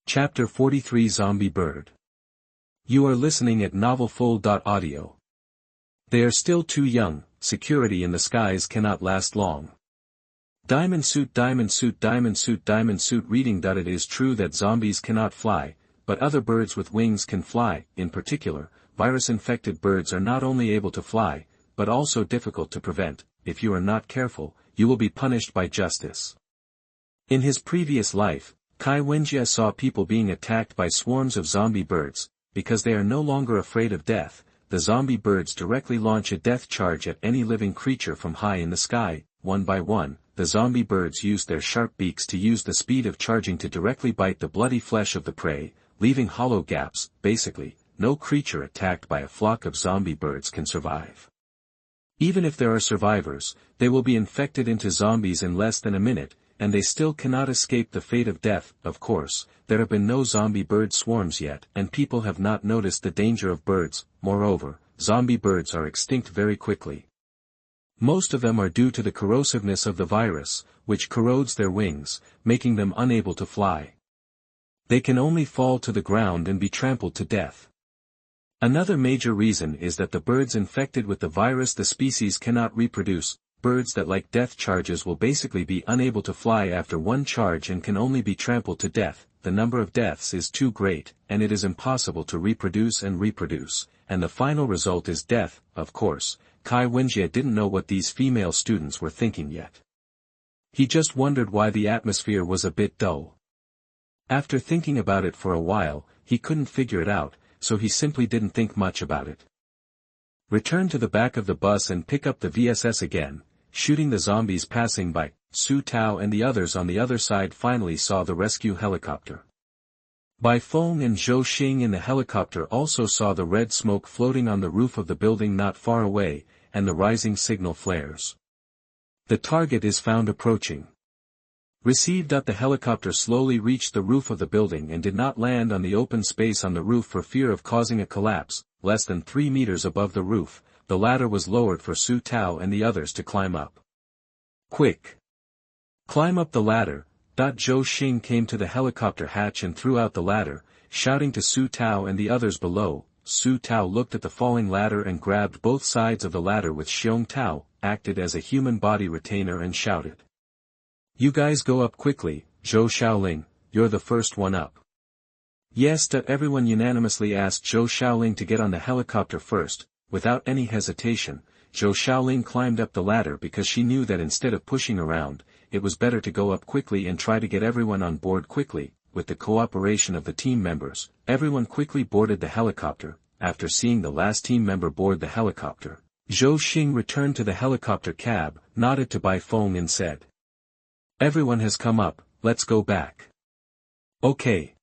Chapter 43 Zombie Bird. You are listening at novelfull.audio. They are still too young, security in the skies cannot last long. Diamond suit diamond suit diamond suit diamond suit reading. It is true that zombies cannot fly, but other birds with wings can fly. In particular, virus-infected birds are not only able to fly, but also difficult to prevent. If you are not careful, you will be punished by justice. In his previous life, Kai Wenjie saw people being attacked by swarms of zombie birds. Because they are no longer afraid of death, the zombie birds directly launch a death charge at any living creature from high in the sky. One by one, the zombie birds use their sharp beaks to use the speed of charging to directly bite the bloody flesh of the prey, leaving hollow gaps. Basically, no creature attacked by a flock of zombie birds can survive. Even if there are survivors, they will be infected into zombies in less than a minute, and they still cannot escape the fate of death. Of course, there have been no zombie bird swarms yet, and people have not noticed the danger of birds. Moreover, zombie birds are extinct very quickly. Most of them are due to the corrosiveness of the virus, which corrodes their wings, making them unable to fly. They can only fall to the ground and be trampled to death. Another major reason is that the birds infected with the virus, the species cannot reproduce. Birds that like death charges will basically be unable to fly after one charge and can only be trampled to death. The number of deaths is too great, and it is impossible to reproduce, and the final result is death. Of course, Kai Wenjie didn't know what these female students were thinking yet. He just wondered why the atmosphere was a bit dull. After thinking about it for a while, he couldn't figure it out, so he simply didn't think much about it. Return to the back of the bus and pick up the VSS again, shooting the zombies passing by. Su Tao and the others on the other side finally saw the rescue helicopter. Bai Feng and Zhou Xing in the helicopter also saw the red smoke floating on the roof of the building not far away, and the rising signal flares. The target is found approaching. Received. The helicopter slowly reached the roof of the building and did not land on the open space on the roof for fear of causing a collapse. Less than 3 meters above the roof, the ladder was lowered for Su Tao and the others to climb up. Quick! Climb up the ladder. Zhou Xing came to the helicopter hatch and threw out the ladder, shouting to Su Tao and the others below. Su Tao looked at the falling ladder and grabbed both sides of the ladder with Xiong Tao, acted as a human body retainer and shouted. You guys go up quickly. Zhou Xiaoling, you're the first one up. Yes. Everyone unanimously asked Zhou Xiaoling to get on the helicopter first. Without any hesitation, Zhou Xiaoling climbed up the ladder because she knew that instead of pushing around, it was better to go up quickly and try to get everyone on board quickly. With the cooperation of the team members, everyone quickly boarded the helicopter. After seeing the last team member board the helicopter, Zhou Xing returned to the helicopter cab, nodded to Bai Feng and said, "Everyone has come up, let's go back." Okay.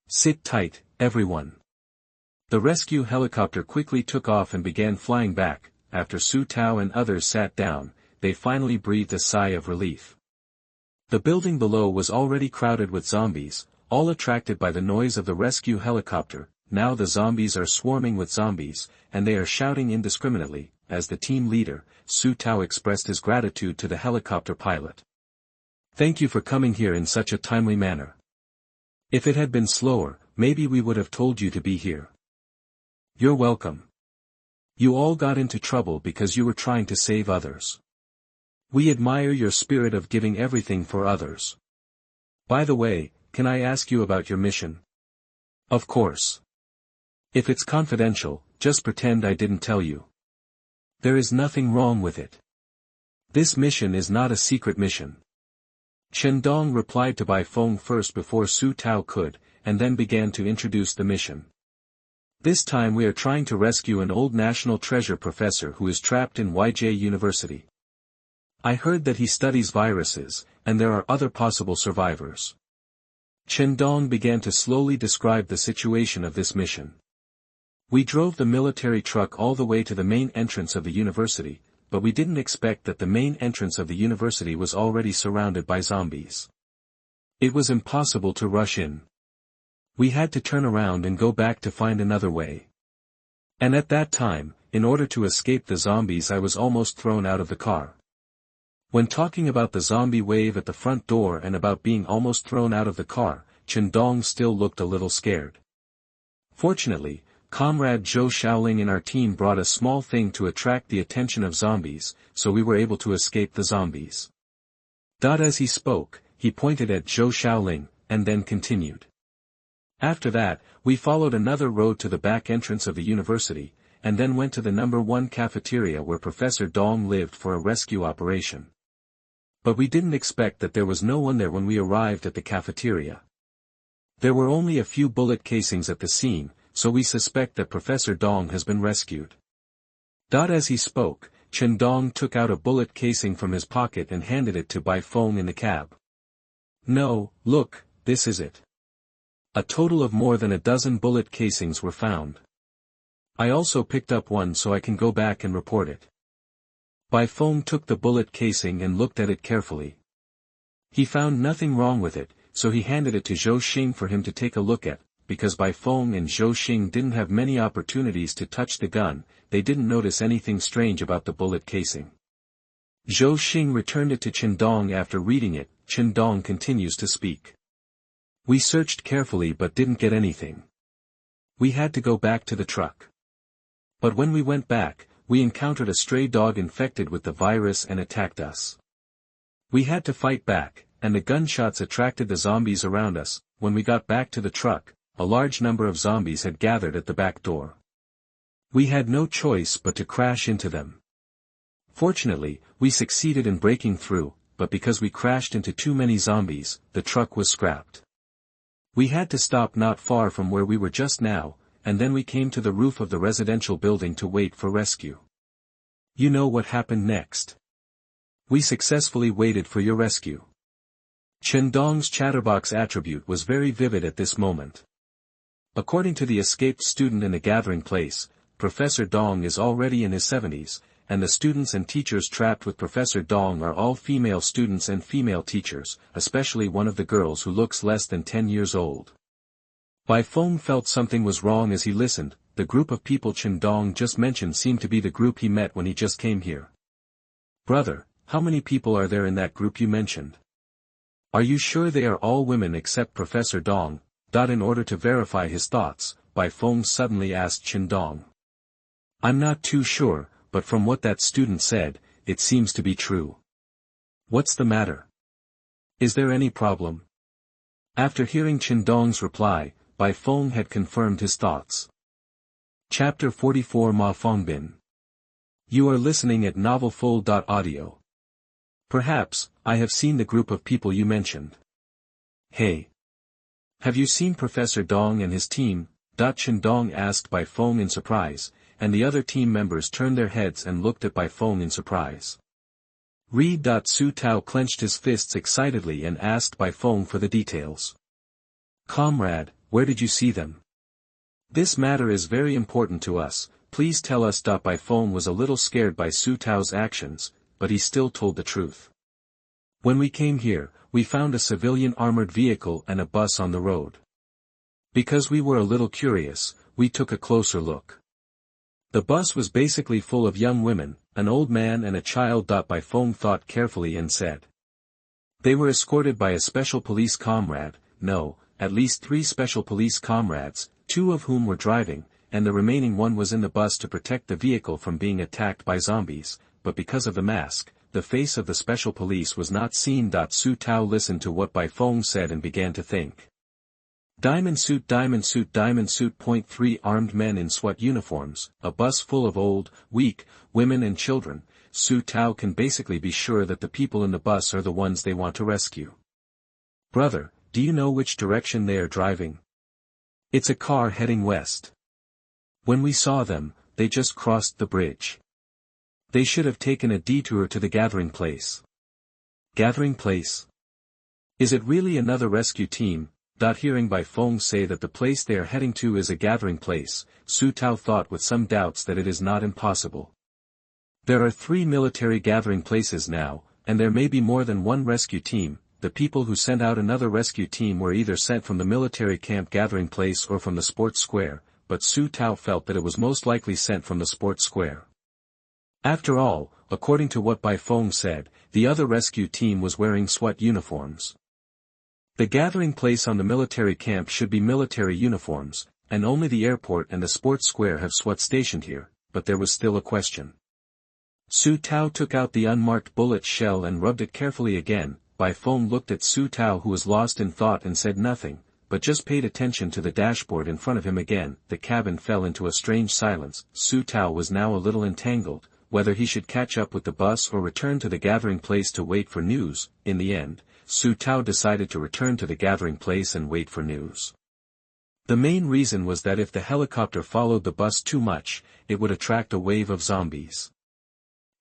Sit tight, everyone. The rescue helicopter quickly took off and began flying back. After Su Tao and others sat down, they finally breathed a sigh of relief. The building below was already crowded with zombies, all attracted by the noise of the rescue helicopter. Now the zombies are swarming with zombies, and they are shouting indiscriminately. As the team leader, Su Tao expressed his gratitude to the helicopter pilot. Thank you for coming here in such a timely manner. If it had been slower, maybe we would have told you to be here. You're welcome. You all got into trouble because you were trying to save others. We admire your spirit of giving everything for others. By the way, can I ask you about your mission? Of course. If it's confidential, just pretend I didn't tell you. There is nothing wrong with it. This mission is not a secret mission. Chen Dong replied to Bai Feng first before Su Tao could, and then began to introduce the mission. This time we are trying to rescue an old national treasure professor who is trapped in YJ University. I heard that he studies viruses, and there are other possible survivors. Chen Dong began to slowly describe the situation of this mission. We drove the military truck all the way to the main entrance of the university, but we didn't expect that the main entrance of the university was already surrounded by zombies. It was impossible to rush in. We had to turn around and go back to find another way. And at that time, in order to escape the zombies, I was almost thrown out of the car. When talking about the zombie wave at the front door and about being almost thrown out of the car, Dong still looked a little scared. Fortunately, Comrade Zhou Shaoling and our team brought a small thing to attract the attention of zombies, so we were able to escape the zombies. As he spoke, he pointed at Zhou Shaoling, and then continued. After that, we followed another road to the back entrance of the university, and then went to the number 1 cafeteria where Professor Dong lived for a rescue operation. But we didn't expect that there was no one there when we arrived at the cafeteria. There were only a few bullet casings at the scene, so we suspect that Professor Dong has been rescued. As he spoke, Chen Dong took out a bullet casing from his pocket and handed it to Bai Feng in the cab. No, look, this is it. A total of more than a dozen bullet casings were found. I also picked up one so I can go back and report it. Bai Feng took the bullet casing and looked at it carefully. He found nothing wrong with it, so he handed it to Zhou Xing for him to take a look at. Because Bai Feng and Zhou Xing didn't have many opportunities to touch the gun, they didn't notice anything strange about the bullet casing. Zhou Xing returned it to Chen Dong after reading it. Chen Dong continues to speak. We searched carefully but didn't get anything. We had to go back to the truck. But when we went back, we encountered a stray dog infected with the virus and attacked us. We had to fight back, and the gunshots attracted the zombies around us. When we got back to the truck, a large number of zombies had gathered at the back door. We had no choice but to crash into them. Fortunately, we succeeded in breaking through, but because we crashed into too many zombies, the truck was scrapped. We had to stop not far from where we were just now, and then we came to the roof of the residential building to wait for rescue. You know what happened next. We successfully waited for your rescue. Chen Dong's chatterbox attribute was very vivid at this moment. According to the escaped student in the gathering place, Professor Dong is already in his 70s, and the students and teachers trapped with Professor Dong are all female students and female teachers, especially one of the girls who looks less than 10 years old. Bai Feng felt something was wrong as he listened. The group of people Chen Dong just mentioned seemed to be the group he met when he just came here. Brother, how many people are there in that group you mentioned? Are you sure they are all women except Professor Dong? In order to verify his thoughts, Bai Feng suddenly asked Chen Dong. I'm not too sure, but from what that student said, it seems to be true. What's the matter? Is there any problem? After hearing Chen Dong's reply, Bai Feng had confirmed his thoughts. Chapter 44 Fangbin. You are listening at novelfull.audio. Perhaps, I have seen the group of people you mentioned. Hey. Have you seen Professor Dong and his team? Chen Dong asked Bai Feng in surprise, and the other team members turned their heads and looked at Bai Feng in surprise. Su Tao clenched his fists excitedly and asked Bai Feng for the details. Comrade, where did you see them? This matter is very important to us, please tell us. Bai Feng was a little scared by Su Tao's actions, but he still told the truth. When we came here, we found a civilian armored vehicle and a bus on the road. Because we were a little curious, we took a closer look. The bus was basically full of young women, an old man and a child. Bai Feng thought carefully and said. They were escorted by a special police comrade, no, at least 3 special police comrades, 2 of whom were driving, and the remaining one was in the bus to protect the vehicle from being attacked by zombies, but because of the mask, the face of the special police was not seen. Su Tao listened to what Bai Feng said and began to think. Diamond suit, diamond suit, diamond suit. 3 Armed men in SWAT uniforms, a bus full of old, weak, women and children. Su Tao can basically be sure that the people in the bus are the ones they want to rescue. Brother, do you know which direction they are driving? It's a car heading west. When we saw them, they just crossed the bridge. They should have taken a detour to the gathering place. Gathering place? Is it really another rescue team? Hearing Bai Feng say that the place they are heading to is a gathering place, Su Tao thought with some doubts that it is not impossible. There are 3 military gathering places now, and there may be more than one rescue team. The people who sent out another rescue team were either sent from the military camp gathering place or from the sports square, but Su Tao felt that it was most likely sent from the sports square. After all, according to what Bai Feng said, the other rescue team was wearing SWAT uniforms. The gathering place on the military camp should be military uniforms, and only the airport and the sports square have SWAT stationed here, but there was still a question. Su Tao took out the unmarked bullet shell and rubbed it carefully again. Bai Feng looked at Su Tao, who was lost in thought, and said nothing, but just paid attention to the dashboard in front of him again. The cabin fell into a strange silence. Su Tao was now a little entangled, whether he should catch up with the bus or return to the gathering place to wait for news. In the end, Su Tao decided to return to the gathering place and wait for news. The main reason was that if the helicopter followed the bus too much, it would attract a wave of zombies.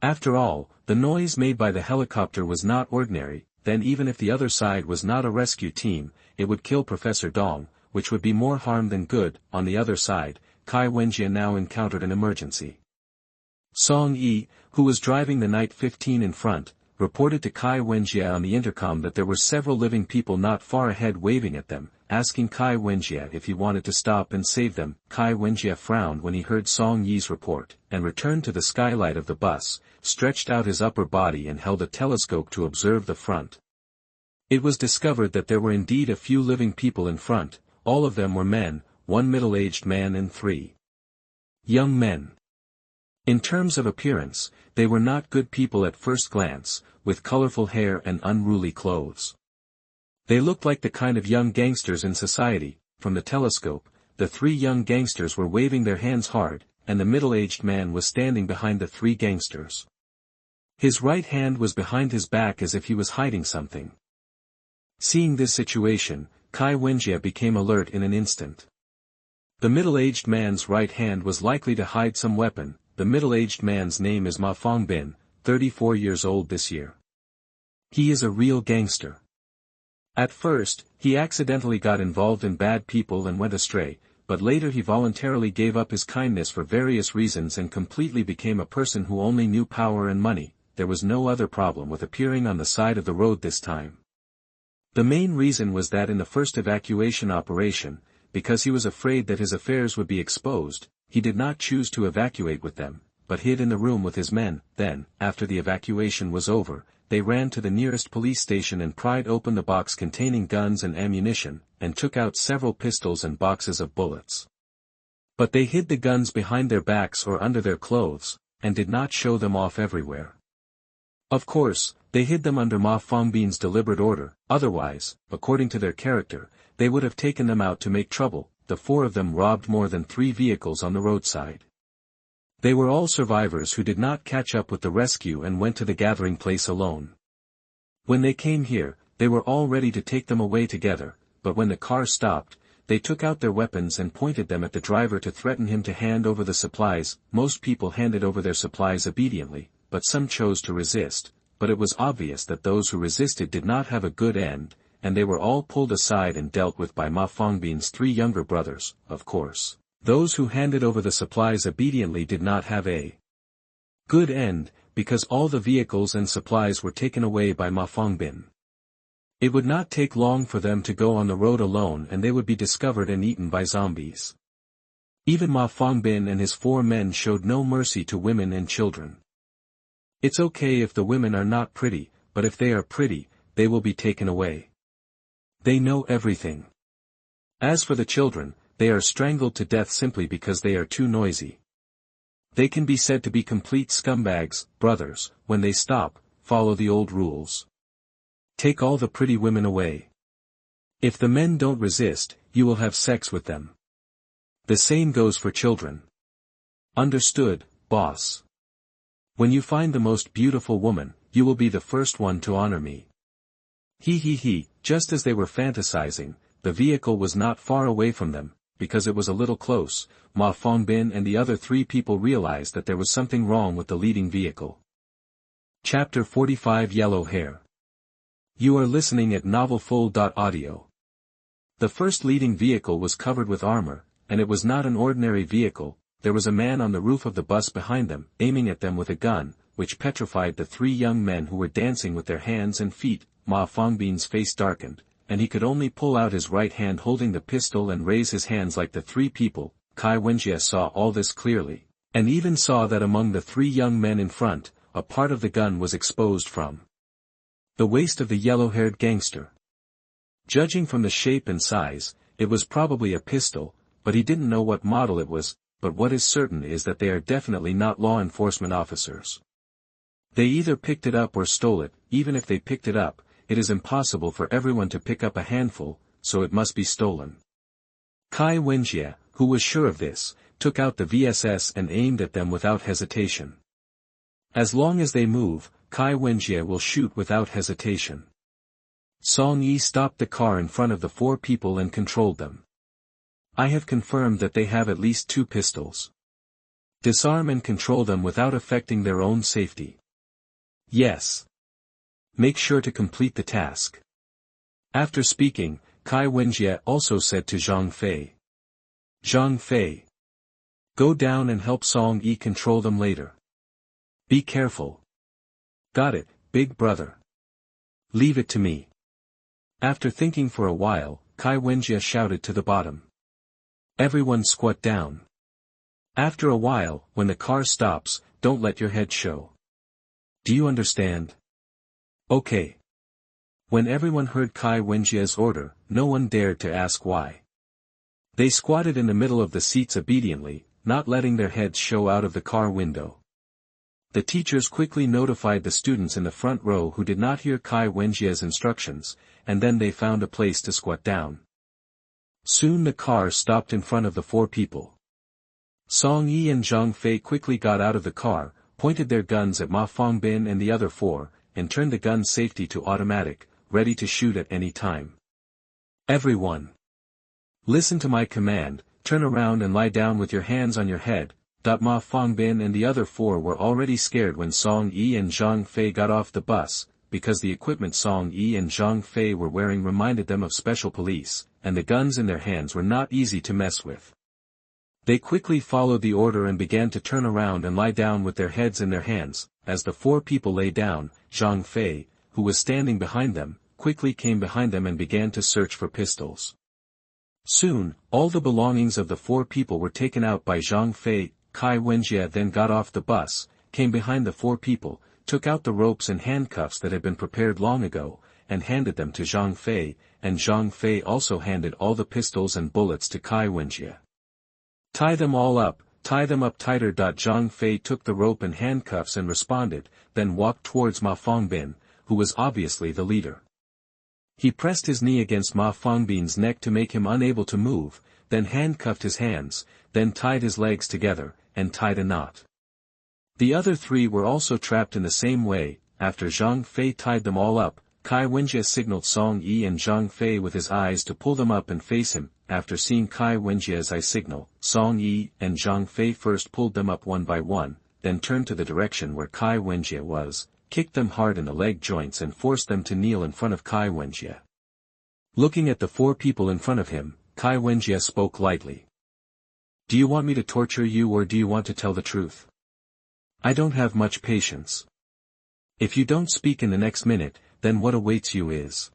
After all, the noise made by the helicopter was not ordinary. Then even if the other side was not a rescue team, it would kill Professor Dong, which would be more harm than good. On the other side, Kai Wenjie now encountered an emergency. Song Yi, who was driving the Night 15 in front, reported to Kai Wenjie on the intercom that there were several living people not far ahead waving at them, asking Kai Wenjie if he wanted to stop and save them. Kai Wenjie frowned when he heard Song Yi's report, and returned to the skylight of the bus, stretched out his upper body and held a telescope to observe the front. It was discovered that there were indeed a few living people in front. All of them were men, one middle-aged man and 3 young men. In terms of appearance, they were not good people at first glance, with colorful hair and unruly clothes. They looked like the kind of young gangsters in society. From the telescope, the 3 young gangsters were waving their hands hard, and the middle-aged man was standing behind the 3 gangsters. His right hand was behind his back as if he was hiding something. Seeing this situation, Kai Wenjie became alert in an instant. The middle-aged man's right hand was likely to hide some weapon. The middle-aged man's name is Fangbin, 34 years old this year. He is a real gangster. At first, he accidentally got involved in bad people and went astray, but later he voluntarily gave up his kindness for various reasons and completely became a person who only knew power and money. There was no other problem with appearing on the side of the road this time. The main reason was that in the first evacuation operation, because he was afraid that his affairs would be exposed, he did not choose to evacuate with them, but hid in the room with his men. Then, after the evacuation was over, they ran to the nearest police station and pried open the box containing guns and ammunition, and took out several pistols and boxes of bullets. But they hid the guns behind their backs or under their clothes, and did not show them off everywhere. Of course, they hid them under Ma Fangbin's deliberate order. Otherwise, according to their character, they would have taken them out to make trouble. The 4 of them robbed more than 3 vehicles on the roadside. They were all survivors who did not catch up with the rescue and went to the gathering place alone. When they came here, they were all ready to take them away together, but when the car stopped, they took out their weapons and pointed them at the driver to threaten him to hand over the supplies. Most people handed over their supplies obediently, but some chose to resist, but it was obvious that those who resisted did not have a good end, and they were all pulled aside and dealt with by Ma Fangbin's 3 younger brothers. Of course, those who handed over the supplies obediently did not have a good end, because all the vehicles and supplies were taken away by Ma Fangbin. It would not take long for them to go on the road alone and they would be discovered and eaten by zombies. Even Ma Fangbin and his 4 men showed no mercy to women and children. It's okay if the women are not pretty, but if they are pretty, they will be taken away. They know everything. As for the children, they are strangled to death simply because they are too noisy. They can be said to be complete scumbags. Brothers, when they stop, follow the old rules. Take all the pretty women away. If the men don't resist, you will have sex with them. The same goes for children. Understood, boss? When you find the most beautiful woman, you will be the first one to honor me. He. Just as they were fantasizing, the vehicle was not far away from them. Because it was a little close, Ma Fangbin and the other 3 people realized that there was something wrong with the leading vehicle. Chapter 45 Yellow Hair. You are listening at novelfull.audio. The first leading vehicle was covered with armor, and it was not an ordinary vehicle. There was a man on the roof of the bus behind them, aiming at them with a gun, which petrified the 3 young men who were dancing with their hands and feet. Ma Fangbin's face darkened, and he could only pull out his right hand holding the pistol and raise his hands like the 3 people. Kai Wenjie saw all this clearly, and even saw that among the 3 young men in front, a part of the gun was exposed from the waist of the yellow-haired gangster. Judging from the shape and size, it was probably a pistol, but he didn't know what model it was, but what is certain is that they are definitely not law enforcement officers. They either picked it up or stole it. Even if they picked it up, it is impossible for everyone to pick up a handful, so it must be stolen. Kai Wenjie, who was sure of this, took out the VSS and aimed at them without hesitation. As long as they move, Kai Wenjie will shoot without hesitation. Song Yi stopped the car in front of the 4 people and controlled them. I have confirmed that they have at least 2 pistols. Disarm and control them without affecting their own safety. Yes. Make sure to complete the task. After speaking, Kai Wenjie also said to Zhang Fei. Zhang Fei. Go down and help Song Yi control them later. Be careful. Got it, big brother. Leave it to me. After thinking for a while, Kai Wenjie shouted to the bottom. Everyone squat down. After a while, when the car stops, don't let your head show. Do you understand? Okay. When everyone heard Kai Wenjie's order, no one dared to ask why. They squatted in the middle of the seats obediently, not letting their heads show out of the car window. The teachers quickly notified the students in the front row who did not hear Kai Wenjie's instructions, and then they found a place to squat down. Soon the car stopped in front of the 4 people. Song Yi and Zhang Fei quickly got out of the car, pointed their guns at Fangbin and the other 4, and turned the gun safety to automatic, ready to shoot at any time. Everyone. Listen to my command, turn around and lie down with your hands on your head. Fangbin and the other 4 were already scared when Song Yi and Zhang Fei got off the bus, because the equipment Song Yi and Zhang Fei were wearing reminded them of special police, and the guns in their hands were not easy to mess with. They quickly followed the order and began to turn around and lie down with their heads in their hands. As the 4 people lay down, Zhang Fei, who was standing behind them, quickly came behind them and began to search for pistols. Soon, all the belongings of the 4 people were taken out by Zhang Fei. Kai Wenjie then got off the bus, came behind the 4 people, took out the ropes and handcuffs that had been prepared long ago, and handed them to Zhang Fei, and Zhang Fei also handed all the pistols and bullets to Kai Wenjie. Tie them all up, tie them up tighter. Zhang Fei took the rope and handcuffs and responded, then walked towards Fangbin, who was obviously the leader. He pressed his knee against Fangbin's neck to make him unable to move, then handcuffed his hands, then tied his legs together, and tied a knot. The other 3 were also trapped in the same way. After Zhang Fei tied them all up, Kai Wenjie signaled Song Yi and Zhang Fei with his eyes to pull them up and face him. After seeing Kai Wenjie's eye signal, Song Yi and Zhang Fei first pulled them up one by one, then turned to the direction where Kai Wenjie was, kicked them hard in the leg joints and forced them to kneel in front of Kai Wenjie. Looking at the 4 people in front of him, Kai Wenjie spoke lightly. Do you want me to torture you or do you want to tell the truth? I don't have much patience. If you don't speak in the next minute, then what awaits you is.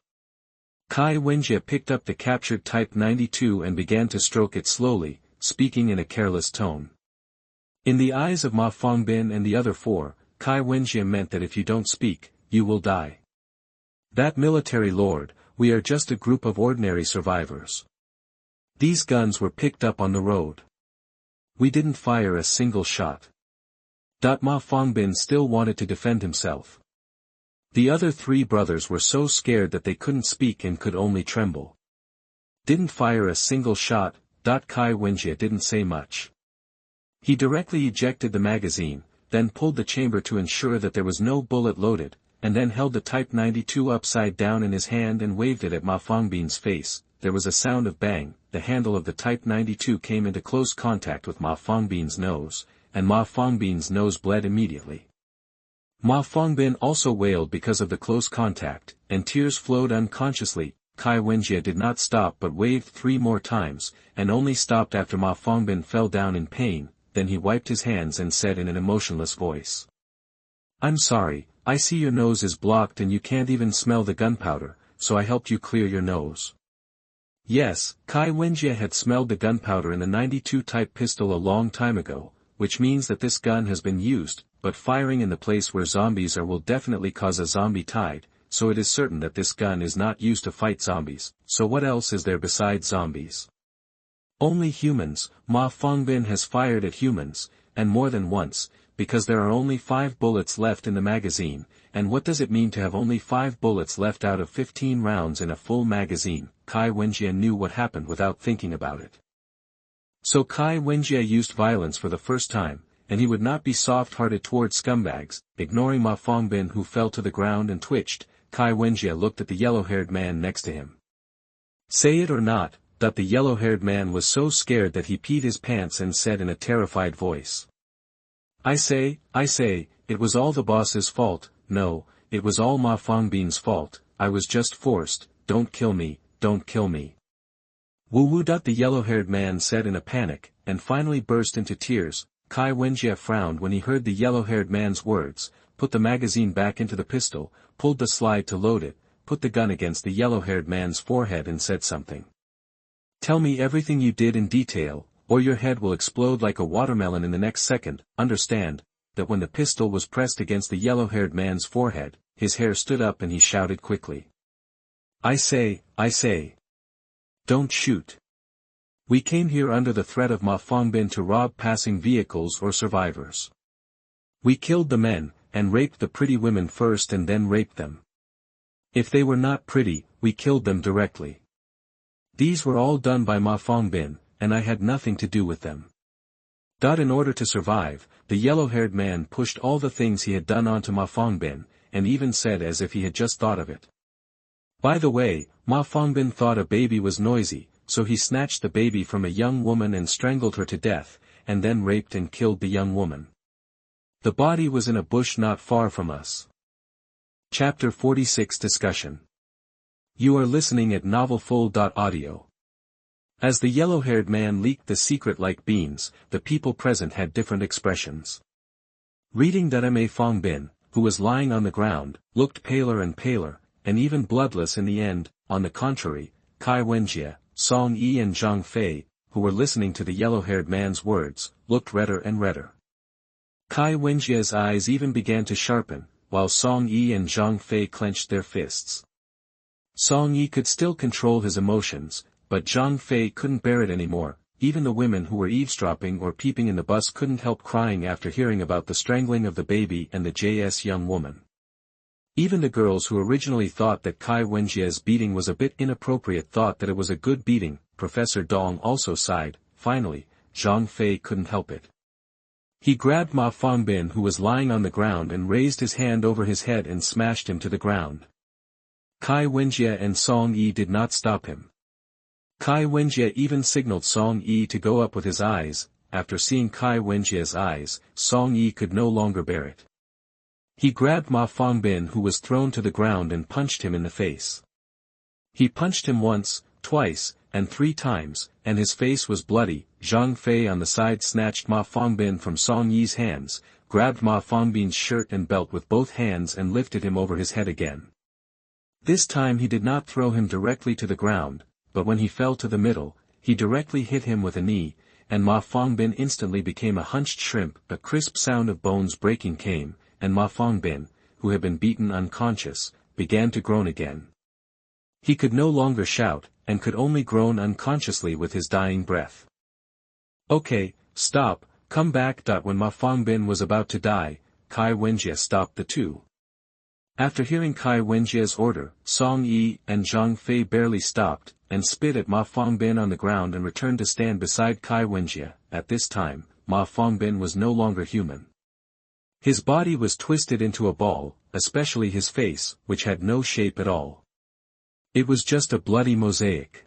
Kai Wenjie picked up the captured Type 92 and began to stroke it slowly, speaking in a careless tone. In the eyes of Fangbin and the other 4, Kai Wenjie meant that if you don't speak, you will die. That military lord, we are just a group of ordinary survivors. These guns were picked up on the road. We didn't fire a single shot. Fangbin still wanted to defend himself. The other 3 brothers were so scared that they couldn't speak and could only tremble. Didn't fire a single shot. Kai Wenjie didn't say much. He directly ejected the magazine, then pulled the chamber to ensure that there was no bullet loaded, and then held the Type 92 upside down in his hand and waved it at Fangbin's face. There was a sound of bang. The handle of the Type 92 came into close contact with Fangbin's nose, and Fangbin's nose bled immediately. Fangbin also wailed because of the close contact, and tears flowed unconsciously. Kai Wenjie did not stop but waved 3 more times, and only stopped after Fangbin fell down in pain. Then he wiped his hands and said in an emotionless voice. I'm sorry, I see your nose is blocked and you can't even smell the gunpowder, so I helped you clear your nose. Yes, Kai Wenjie had smelled the gunpowder in the 92 type pistol a long time ago, which means that this gun has been used, but firing in the place where zombies are will definitely cause a zombie tide, so it is certain that this gun is not used to fight zombies, so what else is there besides zombies? Only humans. Ma Fangbin has fired at humans, and more than once, because there are only 5 bullets left in the magazine, and what does it mean to have only 5 bullets left out of 15 rounds in a full magazine? Kai Wenjie knew what happened without thinking about it. So Kai Wenjie used violence for the first time, and he would not be soft-hearted towards scumbags. Ignoring Ma Fangbin, who fell to the ground and twitched, Kai Wenjie looked at the yellow-haired man next to him. Say it or not, that the yellow-haired man was so scared that he peed his pants and said in a terrified voice. I say, it was all the boss's fault. No, it was all Ma Fangbin's fault. I was just forced. Don't kill me, don't kill me. Woo-woo. The yellow-haired man said in a panic, and finally burst into tears. Kai Wenjie frowned when he heard the yellow-haired man's words, put the magazine back into the pistol, pulled the slide to load it, put the gun against the yellow-haired man's forehead and said something. Tell me everything you did in detail, or your head will explode like a watermelon in the next second. Understand, that when the pistol was pressed against the yellow-haired man's forehead, his hair stood up and he shouted quickly. I say. Don't shoot. We came here under the threat of Ma Fangbin to rob passing vehicles or survivors. We killed the men, and raped the pretty women first and then raped them. If they were not pretty, we killed them directly. These were all done by Ma Fangbin, and I had nothing to do with them. In order to survive, the yellow-haired man pushed all the things he had done onto Ma Fangbin, and even said as if he had just thought of it. By the way, Ma Fangbin thought a baby was noisy, so he snatched the baby from a young woman and strangled her to death, and then raped and killed the young woman. The body was in a bush not far from us. Chapter 46 Discussion. You are listening at novelfull.audio. As the yellow-haired man leaked the secret like beans, the people present had different expressions. Reading that Ma Fangbin, who was lying on the ground, looked paler and paler, and even bloodless in the end. On the contrary, Kai Wenjie, Song Yi and Zhang Fei, who were listening to the yellow-haired man's words, looked redder and redder. Kai Wenjie's eyes even began to sharpen, while Song Yi and Zhang Fei clenched their fists. Song Yi could still control his emotions, but Zhang Fei couldn't bear it anymore. Even the women who were eavesdropping or peeping in the bus couldn't help crying after hearing about the strangling of the baby and the JS young woman. Even the girls who originally thought that Kai Wenjie's beating was a bit inappropriate thought that it was a good beating. Professor Dong also sighed. Finally, Zhang Fei couldn't help it. He grabbed Ma Fangbin, who was lying on the ground, and raised his hand over his head and smashed him to the ground. Kai Wenjie and Song Yi did not stop him. Kai Wenjie even signaled Song Yi to go up with his eyes. After seeing Kai Wenjie's eyes, Song Yi could no longer bear it. He grabbed Ma Fangbin, who was thrown to the ground, and punched him in the face. He punched him once, twice, and 3 times, and his face was bloody. Zhang Fei on the side snatched Ma Fangbin from Song Yi's hands, grabbed Ma Fangbin's shirt and belt with both hands and lifted him over his head again. This time he did not throw him directly to the ground, but when he fell to the middle, he directly hit him with a knee, and Ma Fangbin instantly became a hunched shrimp. A crisp sound of bones breaking came, and Ma Fangbin, who had been beaten unconscious, began to groan again. He could no longer shout, and could only groan unconsciously with his dying breath. Okay, stop, come back. When Ma Fangbin was about to die, Kai Wenjie stopped the two. After hearing Kai Wenjie's order, Song Yi and Zhang Fei barely stopped, and spit at Ma Fangbin on the ground and returned to stand beside Kai Wenjie. At this time, Ma Fangbin was no longer human. His body was twisted into a ball, especially his face, which had no shape at all. It was just a bloody mosaic.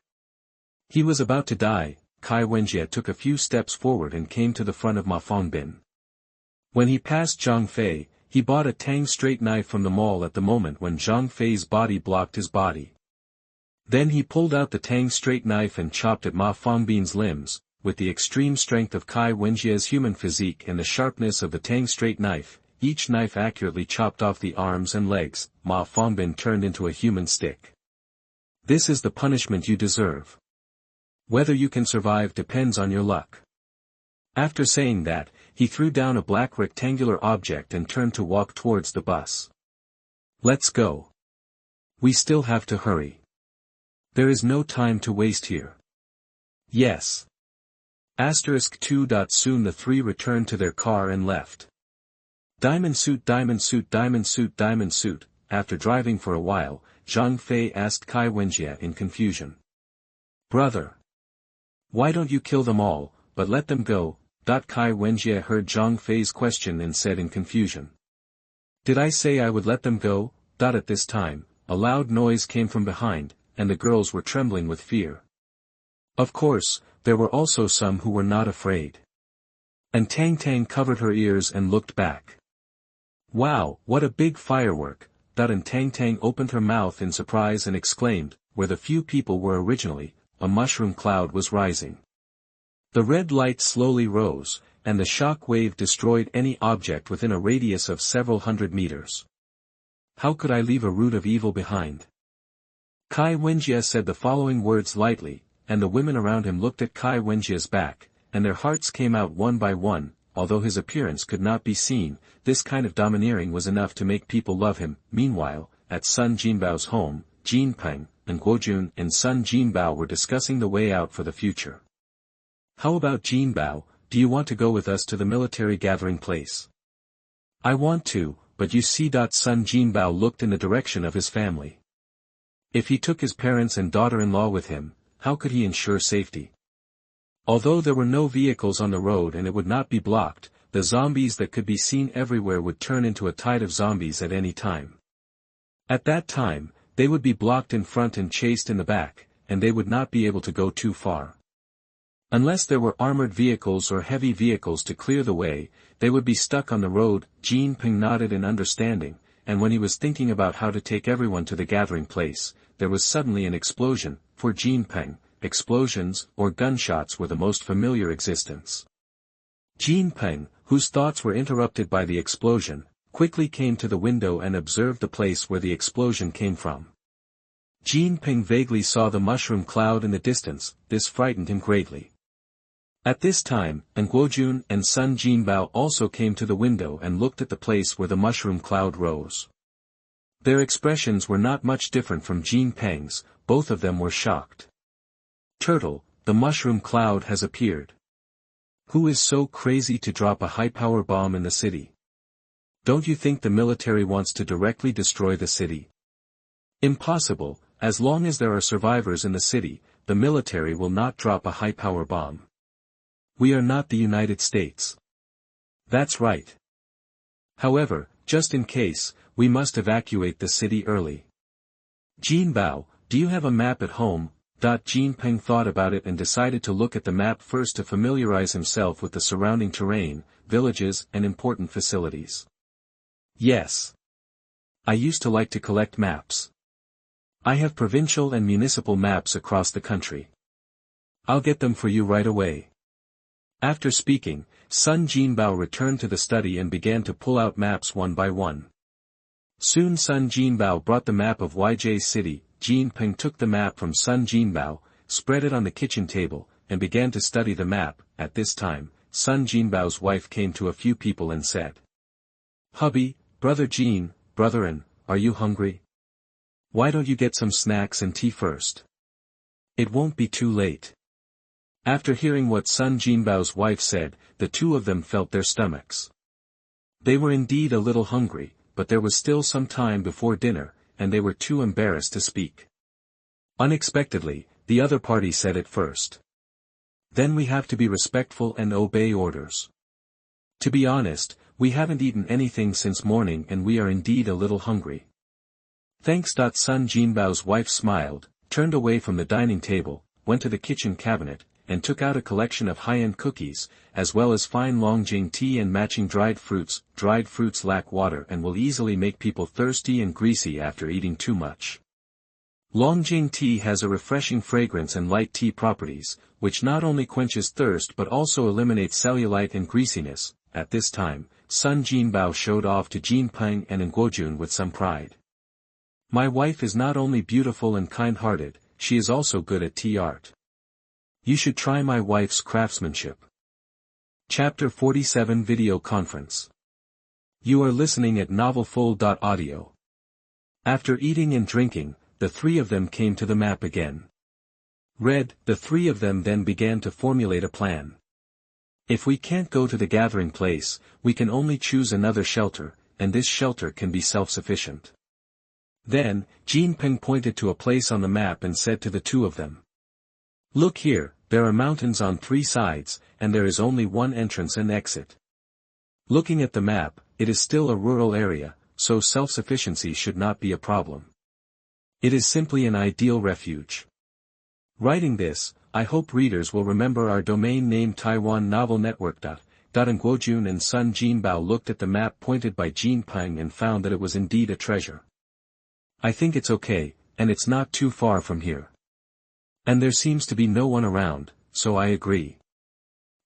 He was about to die. Kai Wenjie took a few steps forward and came to the front of Ma Fangbin. When he passed Zhang Fei, he bought a tang straight knife from the mall at the moment when Zhang Fei's body blocked his body. Then he pulled out the tang straight knife and chopped at Ma Fangbin's limbs. With the extreme strength of Kai Wenjie's human physique and the sharpness of the tang straight knife, each knife accurately chopped off the arms and legs. Ma Fangbin turned into a human stick. This is the punishment you deserve. Whether you can survive depends on your luck. After saying that, he threw down a black rectangular object and turned to walk towards the bus. Let's go. We still have to hurry. There is no time to waste here. Yes. Asterisk 2. Soon the three returned to their car and left. Diamond suit, diamond suit, diamond suit, diamond suit. After driving for a while, Zhang Fei asked Kai Wenjie in confusion. Brother. Why don't you kill them all, but let them go? Kai Wenjie heard Zhang Fei's question and said in confusion. Did I say I would let them go? At this time, a loud noise came from behind, and the girls were trembling with fear. Of course, there were also some who were not afraid. And Tang Tang covered her ears and looked back. Wow, what a big firework! And Tang Tang opened her mouth in surprise and exclaimed, where the few people were originally, a mushroom cloud was rising. The red light slowly rose, and the shock wave destroyed any object within a radius of several hundred meters. How could I leave a root of evil behind? Kai Wenjie said the following words lightly, and the women around him looked at Kai Wenjie's back, and their hearts came out one by one. Although his appearance could not be seen, this kind of domineering was enough to make people love him. Meanwhile, at Sun Jinbao's home, Jin Peng, and Guojun and Sun Jinbao were discussing the way out for the future. How about Jinbao, do you want to go with us to the military gathering place? I want to, but you see. Sun Jinbao looked in the direction of his family. If he took his parents and daughter-in-law with him, how could he ensure safety? Although there were no vehicles on the road and it would not be blocked, the zombies that could be seen everywhere would turn into a tide of zombies at any time. At that time, they would be blocked in front and chased in the back, and they would not be able to go too far. Unless there were armored vehicles or heavy vehicles to clear the way, they would be stuck on the road. Jin Peng nodded in understanding, and when he was thinking about how to take everyone to the gathering place, there was suddenly an explosion. For Jin Peng, explosions or gunshots were the most familiar existence. Jin Peng, whose thoughts were interrupted by the explosion, quickly came to the window and observed the place where the explosion came from. Jin Peng vaguely saw the mushroom cloud in the distance. This frightened him greatly. At this time, Guojun and Sun Jinbao also came to the window and looked at the place where the mushroom cloud rose. Their expressions were not much different from Jin Peng's. Both of them were shocked. Turtle, the mushroom cloud has appeared. Who is so crazy to drop a high-power bomb in the city? Don't you think the military wants to directly destroy the city? Impossible. As long as there are survivors in the city, the military will not drop a high-power bomb. We are not the United States. That's right. However, just in case, we must evacuate the city early. Jinbao, do you have a map at home? Jin Peng thought about it and decided to look at the map first to familiarize himself with the surrounding terrain, villages and important facilities. Yes. I used to like to collect maps. I have provincial and municipal maps across the country. I'll get them for you right away. After speaking, Sun Jinbao returned to the study and began to pull out maps one by one. Soon Sun Jinbao brought the map of YJ's city. Jin Peng took the map from Sun Jinbao, spread it on the kitchen table, and began to study the map. At this time, Sun Jinbao's wife came to a few people and said, Hubby, Brother Jin, Brotherin, are you hungry? Why don't you get some snacks and tea first? It won't be too late. After hearing what Sun Jinbao's wife said, the two of them felt their stomachs. They were indeed a little hungry, but there was still some time before dinner, and they were too embarrassed to speak. Unexpectedly, the other party said it first. Then we have to be respectful and obey orders. To be honest, we haven't eaten anything since morning and we are indeed a little hungry. Thanks. Sun Jinbao's wife smiled, turned away from the dining table, went to the kitchen cabinet, and took out a collection of high-end cookies, as well as fine Longjing tea and matching dried fruits. Dried fruits lack water and will easily make people thirsty and greasy after eating too much. Longjing tea has a refreshing fragrance and light tea properties, which not only quenches thirst but also eliminates cellulite and greasiness. At this time, Sun Jinbao showed off to Jin Peng and Guojun with some pride. My wife is not only beautiful and kind-hearted, she is also good at tea art. You should try my wife's craftsmanship. Chapter 47 Video Conference. You are listening at novelfull.audio. After eating and drinking, the three of them came to the map again. Red, the three of them then began to formulate a plan. If we can't go to the gathering place, we can only choose another shelter, and this shelter can be self-sufficient. Then, Jinping pointed to a place on the map and said to the two of them. Look here, there are mountains on three sides, and there is only one entrance and exit. Looking at the map, it is still a rural area, so self-sufficiency should not be a problem. It is simply an ideal refuge. Writing this, I hope readers will remember our domain name Taiwan Novel Network. And Guojun and Sun Jinbao looked at the map pointed by Jinping and found that it was indeed a treasure. I think it's okay, and it's not too far from here. And there seems to be no one around, so I agree.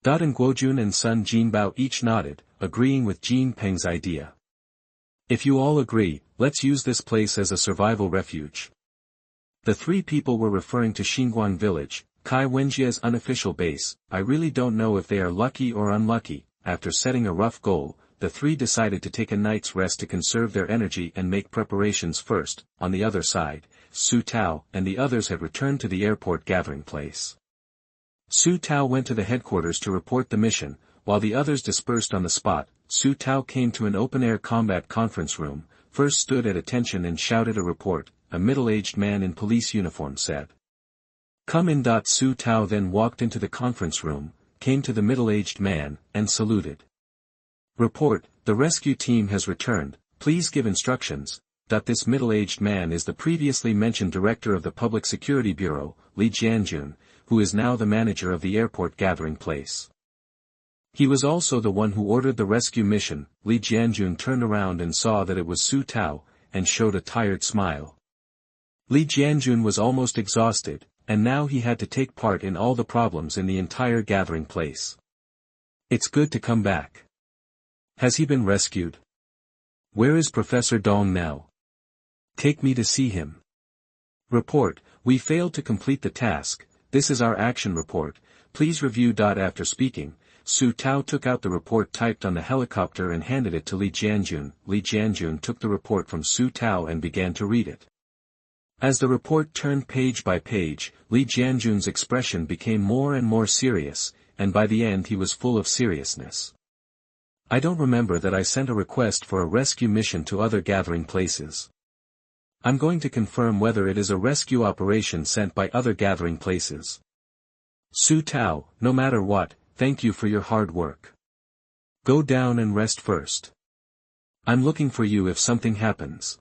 And Guojun and Sun Jinbao each nodded, agreeing with Jinping's idea. If you all agree, let's use this place as a survival refuge. The three people were referring to Xinguang village, Kai Wenjia's unofficial base. I really don't know if they are lucky or unlucky. After setting a rough goal, the three decided to take a night's rest to conserve their energy and make preparations first. On the other side, Su Tao and the others had returned to the airport gathering place. Su Tao went to the headquarters to report the mission, while the others dispersed on the spot. Su Tao came to an open-air combat conference room, first stood at attention and shouted a report. A middle-aged man in police uniform said. Come in. Su Tao then walked into the conference room, came to the middle-aged man, and saluted. Report, the rescue team has returned, please give instructions. This middle-aged man is the previously mentioned director of the Public Security Bureau, Li Jianjun, who is now the manager of the airport gathering place. He was also the one who ordered the rescue mission. Li Jianjun turned around and saw that it was Su Tao, and showed a tired smile. Li Jianjun was almost exhausted, and now he had to take part in all the problems in the entire gathering place. It's good to come back. Has he been rescued? Where is Professor Dong now? Take me to see him. Report, we failed to complete the task, this is our action report, please review. After speaking, Su Tao took out the report typed on the helicopter and handed it to Li Jianjun. Li Jianjun took the report from Su Tao and began to read it. As the report turned page by page, Li Jianjun's expression became more and more serious, and by the end he was full of seriousness. I don't remember that I sent a request for a rescue mission to other gathering places. I'm going to confirm whether it is a rescue operation sent by other gathering places. Su Tao, no matter what, thank you for your hard work. Go down and rest first. I'm looking for you if something happens.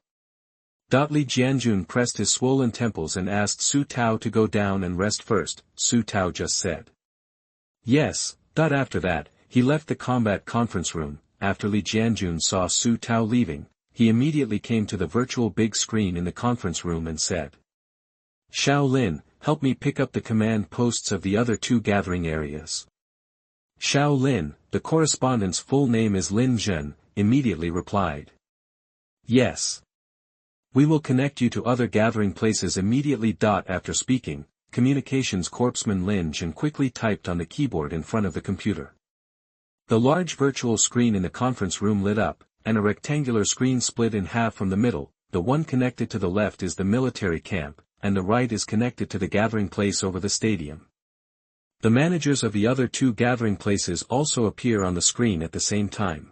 Li Jianjun pressed his swollen temples and asked Su Tao to go down and rest first. Su Tao just said. Yes. After that, he left the combat conference room. After Li Jianjun saw Su Tao leaving, he immediately came to the virtual big screen in the conference room and said. Xiao Lin, help me pick up the command posts of the other two gathering areas. Xiao Lin, the correspondent's full name is Lin Zhen, immediately replied. Yes. We will connect you to other gathering places immediately. After speaking, communications corpsman Lin Zhen quickly typed on the keyboard in front of the computer. The large virtual screen in the conference room lit up, and a rectangular screen split in half from the middle. The one connected to the left is the military camp, and the right is connected to the gathering place over the stadium. The managers of the other two gathering places also appear on the screen at the same time.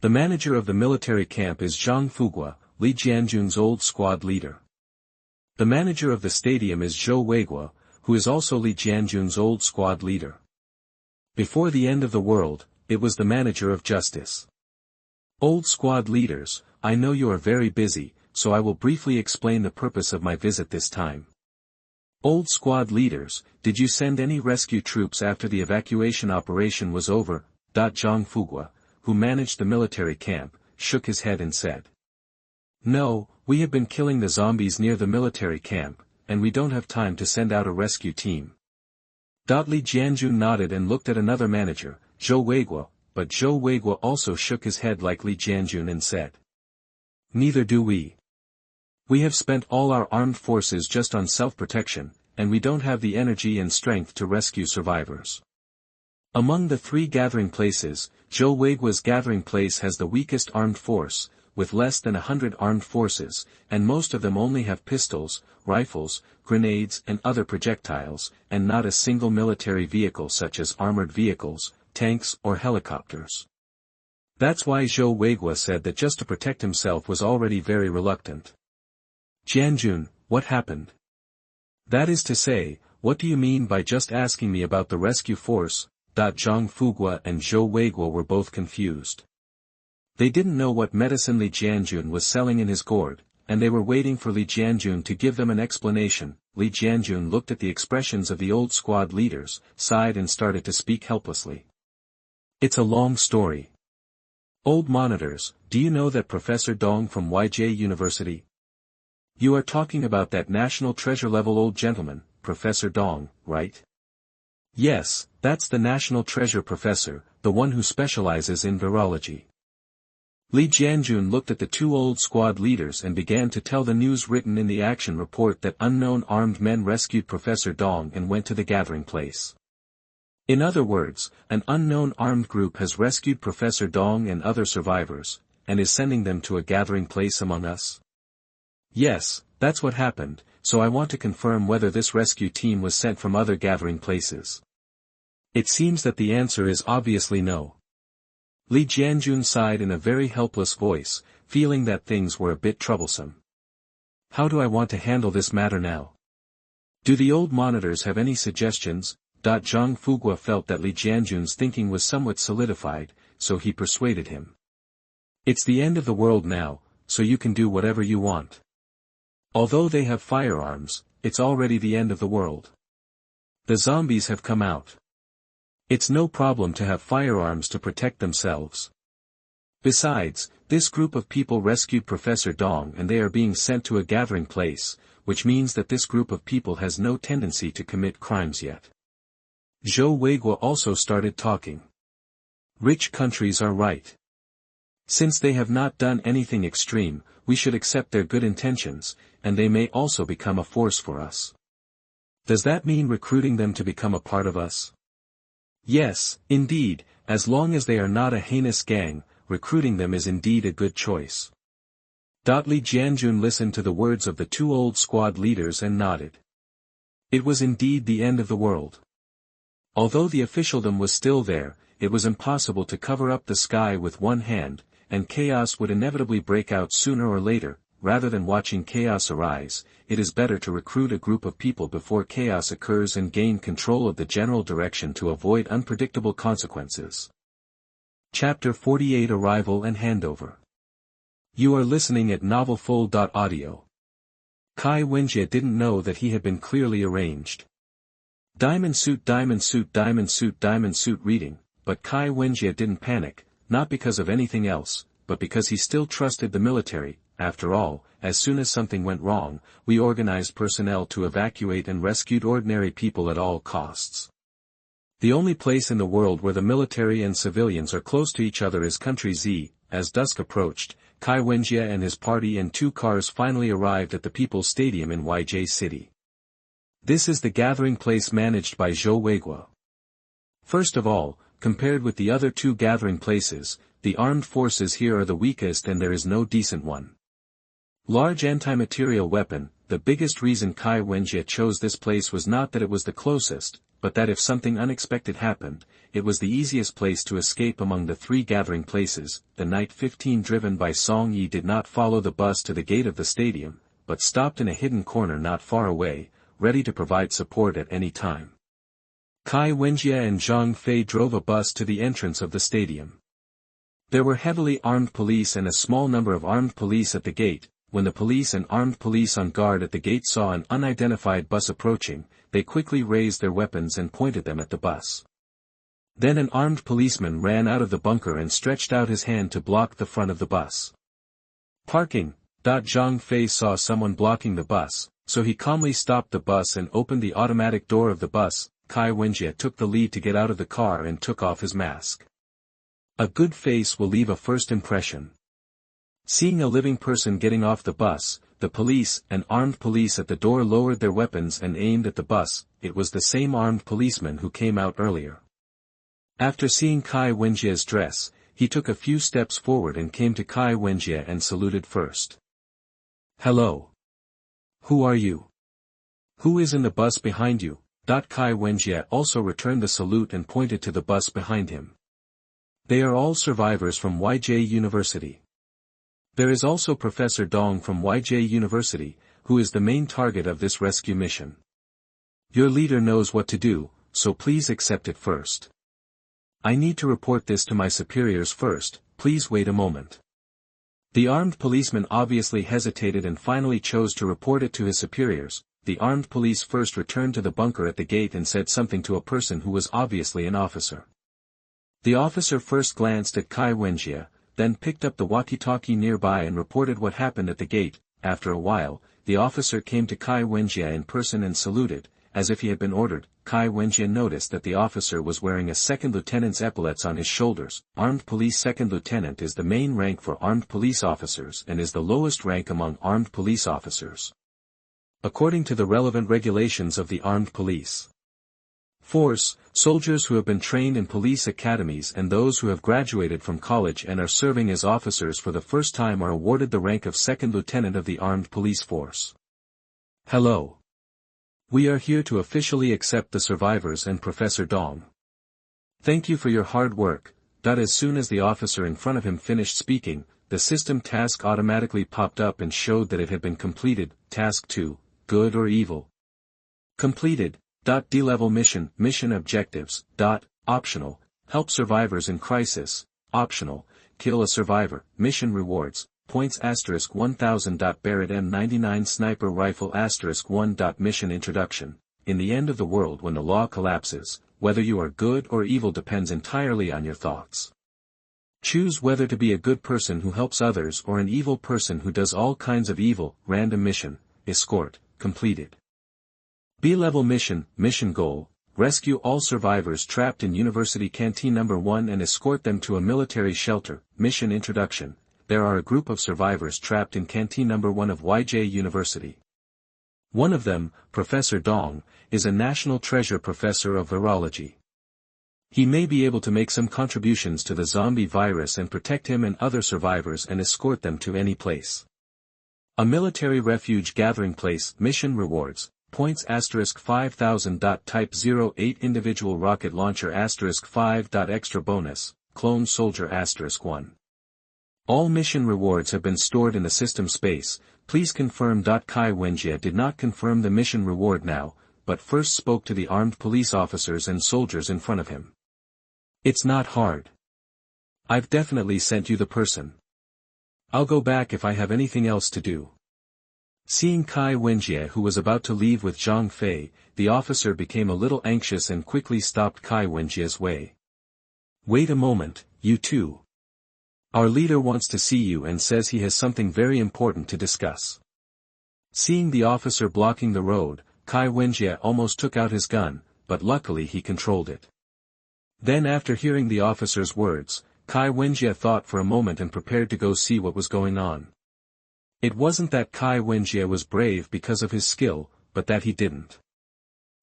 The manager of the military camp is Zhang Fugua, Li Jianjun's old squad leader. The manager of the stadium is Zhou Weiguo, who is also Li Jianjun's old squad leader. Before the end of the world, it was the manager of justice. Old squad leaders, I know you are very busy, so I will briefly explain the purpose of my visit this time. Old squad leaders, did you send any rescue troops after the evacuation operation was over? Zhang Fugua, who managed the military camp, shook his head and said. No, we have been killing the zombies near the military camp, and we don't have time to send out a rescue team. Li Jianjun nodded and looked at another manager, Zhou Weiguo, but Zhou Weiguo also shook his head like Li Jianjun and said. Neither do we. We have spent all our armed forces just on self-protection, and we don't have the energy and strength to rescue survivors. Among the three gathering places, Zhou Weiguo's gathering place has the weakest armed force, with less than 100 armed forces, and most of them only have pistols, rifles, grenades and other projectiles, and not a single military vehicle such as armored vehicles, tanks or helicopters. That's why Zhou Weiguo said that just to protect himself was already very reluctant. Jianjun, what happened? That is to say, what do you mean by just asking me about the rescue force? Zhang Fuguo and Zhou Weiguo were both confused. They didn't know what medicine Li Jianjun was selling in his gourd, and they were waiting for Li Jianjun to give them an explanation. Li Jianjun looked at the expressions of the old squad leaders, sighed and started to speak helplessly. It's a long story. Old monitors, do you know that Professor Dong from YJ University? You are talking about that national treasure level old gentleman, Professor Dong, right? Yes, that's the national treasure professor, the one who specializes in virology. Li Jianjun looked at the two old squad leaders and began to tell the news written in the action report that unknown armed men rescued Professor Dong and went to the gathering place. In other words, an unknown armed group has rescued Professor Dong and other survivors, and is sending them to a gathering place among us? Yes, that's what happened, so I want to confirm whether this rescue team was sent from other gathering places. It seems that the answer is obviously no. Li Jianjun sighed in a very helpless voice, feeling that things were a bit troublesome. How do I want to handle this matter now? Do the old monitors have any suggestions? Zhang Fuguo felt that Li Jianjun's thinking was somewhat solidified, so he persuaded him. It's the end of the world now, so you can do whatever you want. Although they have firearms, it's already the end of the world. The zombies have come out. It's no problem to have firearms to protect themselves. Besides, this group of people rescued Professor Dong and they are being sent to a gathering place, which means that this group of people has no tendency to commit crimes yet. Zhou Weiguo also started talking. Rich countries are right. Since they have not done anything extreme, we should accept their good intentions, and they may also become a force for us. Does that mean recruiting them to become a part of us? Yes, indeed, as long as they are not a heinous gang, recruiting them is indeed a good choice. Li Jianjun listened to the words of the two old squad leaders and nodded. It was indeed the end of the world. Although the officialdom was still there, it was impossible to cover up the sky with one hand, and chaos would inevitably break out sooner or later. Rather than watching chaos arise, it is better to recruit a group of people before chaos occurs and gain control of the general direction to avoid unpredictable consequences. Chapter 48 Arrival and Handover. You are listening at novelfull.audio. Kai Wenjie didn't know that he had been clearly arranged. Diamond suit, diamond suit, diamond suit, diamond suit reading, but Kai Wenjie didn't panic, not because of anything else, but because he still trusted the military. After all, as soon as something went wrong, we organized personnel to evacuate and rescued ordinary people at all costs. The only place in the world where the military and civilians are close to each other is Country Z. As dusk approached, Kai Wenjie and his party and two cars finally arrived at the People's Stadium in YJ City. This is the gathering place managed by Zhou Weiguo. First of all, compared with the other two gathering places, the armed forces here are the weakest and there is no decent one. Large anti-material weapon. The biggest reason Kai Wenjie chose this place was not that it was the closest, but that if something unexpected happened, it was the easiest place to escape among the three gathering places. The Night 15 driven by Song Yi did not follow the bus to the gate of the stadium, but stopped in a hidden corner not far away, ready to provide support at any time. Kai Wenjie and Zhang Fei drove a bus to the entrance of the stadium. There were heavily armed police and a small number of armed police at the gate. When the police and armed police on guard at the gate saw an unidentified bus approaching, they quickly raised their weapons and pointed them at the bus. Then an armed policeman ran out of the bunker and stretched out his hand to block the front of the bus. Parking. Zhang Fei saw someone blocking the bus, so he calmly stopped the bus and opened the automatic door of the bus. Kai Wenjie took the lead to get out of the car and took off his mask. A good face will leave a first impression. Seeing a living person getting off the bus, the police and armed police at the door lowered their weapons and aimed at the bus. It was the same armed policeman who came out earlier. After seeing Kai Wenjie's dress, he took a few steps forward and came to Kai Wenjie and saluted first. "Hello. Who are you? Who is in the bus behind you?" Kai Wenjie also returned the salute and pointed to the bus behind him. "They are all survivors from YJ University. There is also Professor Dong from YJ University, who is the main target of this rescue mission. Your leader knows what to do, so please accept it first. I need to report this to my superiors first, please wait a moment." The armed policeman obviously hesitated and finally chose to report it to his superiors. The armed police first returned to the bunker at the gate and said something to a person who was obviously an officer. The officer first glanced at Kai Wenjie, then picked up the walkie-talkie nearby and reported what happened at the gate. After a while, the officer came to Kai Wenjie in person and saluted, as if he had been ordered. Kai Wenjie noticed that the officer was wearing a second lieutenant's epaulets on his shoulders. Armed police second lieutenant is the main rank for armed police officers and is the lowest rank among armed police officers, according to the relevant regulations of the armed police force. Soldiers who have been trained in police academies and those who have graduated from college and are serving as officers for the first time are awarded the rank of second lieutenant of the armed police force. "Hello. We are here to officially accept the survivors and Professor Dong. Thank you for your hard work." As soon as the officer in front of him finished speaking, the system task automatically popped up and showed that it had been completed. Task 2, good or evil. Completed. D-level mission objectives. Optional, help survivors in crisis. Optional, kill a survivor. Mission rewards, points *1000. Barrett M99 sniper rifle *1. Mission introduction. In the end of the world when the law collapses, whether you are good or evil depends entirely on your thoughts. Choose whether to be a good person who helps others or an evil person who does all kinds of evil. Random mission, escort, completed. B-level mission goal, rescue all survivors trapped in University Canteen No. 1 and escort them to a military shelter. Mission introduction, there are a group of survivors trapped in Canteen No. 1 of YJ University. One of them, Professor Dong, is a national treasure professor of virology. He may be able to make some contributions to the zombie virus and protect him and other survivors and escort them to any place. A military refuge gathering place. Mission rewards, points *5000. Type 08 individual rocket launcher *5. Extra bonus, clone soldier *1. All mission rewards have been stored in the system space. Please confirm. Kai Wenjie did not confirm the mission reward now, but first spoke to the armed police officers and soldiers in front of him. "It's not hard. I've definitely sent you the person. I'll go back if I have anything else to do." Seeing Kai Wenjie who was about to leave with Zhang Fei, the officer became a little anxious and quickly stopped Kai Wenjie's way. "Wait a moment, you two. Our leader wants to see you and says he has something very important to discuss." Seeing the officer blocking the road, Kai Wenjie almost took out his gun, but luckily he controlled it. Then after hearing the officer's words, Kai Wenjie thought for a moment and prepared to go see what was going on. It wasn't that Kai Wenjie was brave because of his skill, but that he didn't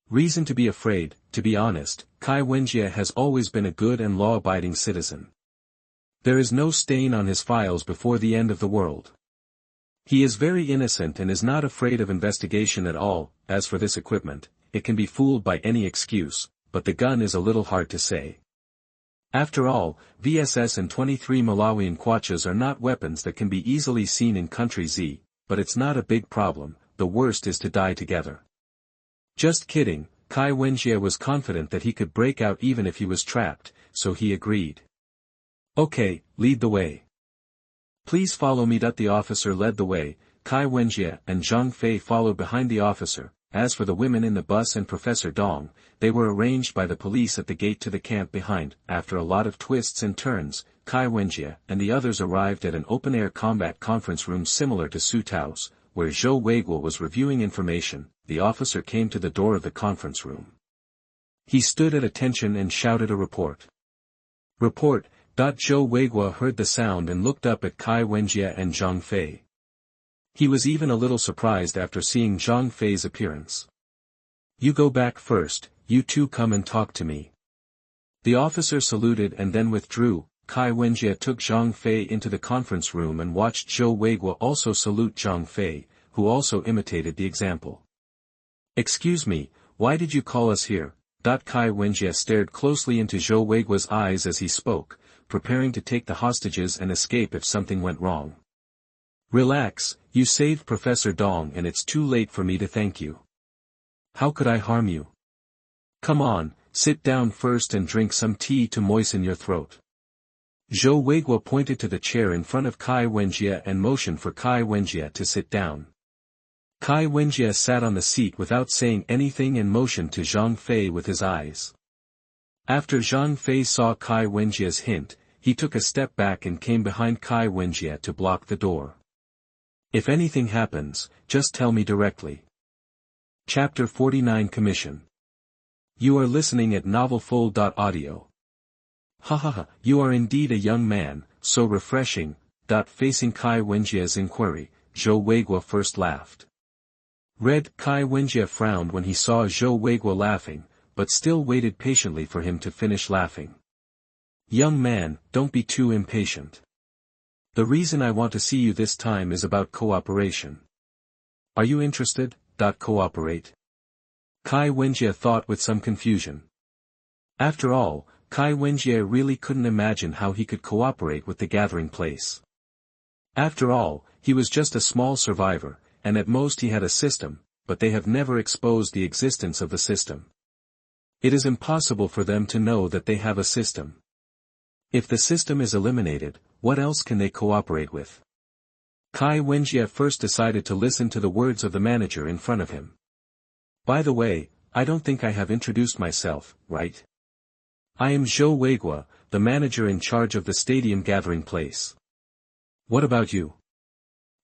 reason to be afraid. To be honest, Kai Wenjie has always been a good and law-abiding citizen. There is no stain on his files before the end of the world. He is very innocent and is not afraid of investigation at all. As for this equipment, it can be fooled by any excuse, but the gun is a little hard to say. After all, VSS and 23 Malawian kwachas are not weapons that can be easily seen in Country Z, but it's not a big problem. The worst is to die together. Just kidding. Kai Wenjie was confident that he could break out even if he was trapped, so he agreed. "Okay, lead the way. Please follow me." The officer led the way. Kai Wenjie and Zhang Fei followed behind the officer. As for the women in the bus and Professor Dong, they were arranged by the police at the gate to the camp behind. After a lot of twists and turns, Kai Wenjie and the others arrived at an open-air combat conference room similar to Su Tao's, where Zhou Weiguo was reviewing information. The officer came to the door of the conference room. He stood at attention and shouted a report. "Report." Zhou Weiguo heard the sound and looked up at Kai Wenjie and Zhang Fei. He was even a little surprised after seeing Zhang Fei's appearance. "You go back first, you two come and talk to me." The officer saluted and then withdrew. Kai Wenjie took Zhang Fei into the conference room and watched Zhou Weiguo also salute Zhang Fei, who also imitated the example. "Excuse me, why did you call us here?" Kai Wenjie stared closely into Zhou Weiguo's eyes as he spoke, preparing to take the hostages and escape if something went wrong. "Relax, you saved Professor Dong and it's too late for me to thank you. How could I harm you? Come on, sit down first and drink some tea to moisten your throat." Zhou Weiguo pointed to the chair in front of Kai Wenjie and motioned for Kai Wenjie to sit down. Kai Wenjie sat on the seat without saying anything and motioned to Zhang Fei with his eyes. After Zhang Fei saw Kai Wenjie's hint, he took a step back and came behind Kai Wenjie to block the door. "If anything happens, just tell me directly." Chapter 49 Commission. You are listening at novelfull.audio. Hahaha, you are indeed a young man, so refreshing. Facing Kai Wenjie's inquiry, Zhou Weiguo first laughed. Kai Wenjie frowned when he saw Zhou Weiguo laughing, but still waited patiently for him to finish laughing. "Young man, don't be too impatient. The reason I want to see you this time is about cooperation. Are you interested? Cooperate?" Kai Wenjie thought with some confusion. After all, Kai Wenjie really couldn't imagine how he could cooperate with the gathering place. After all, he was just a small survivor, and at most he had a system, but they have never exposed the existence of the system. It is impossible for them to know that they have a system. If the system is eliminated, what else can they cooperate with? Kai Wenjie first decided to listen to the words of the manager in front of him. "By the way, I don't think I have introduced myself, right? I am Zhou Weiguo, the manager in charge of the stadium gathering place. What about you?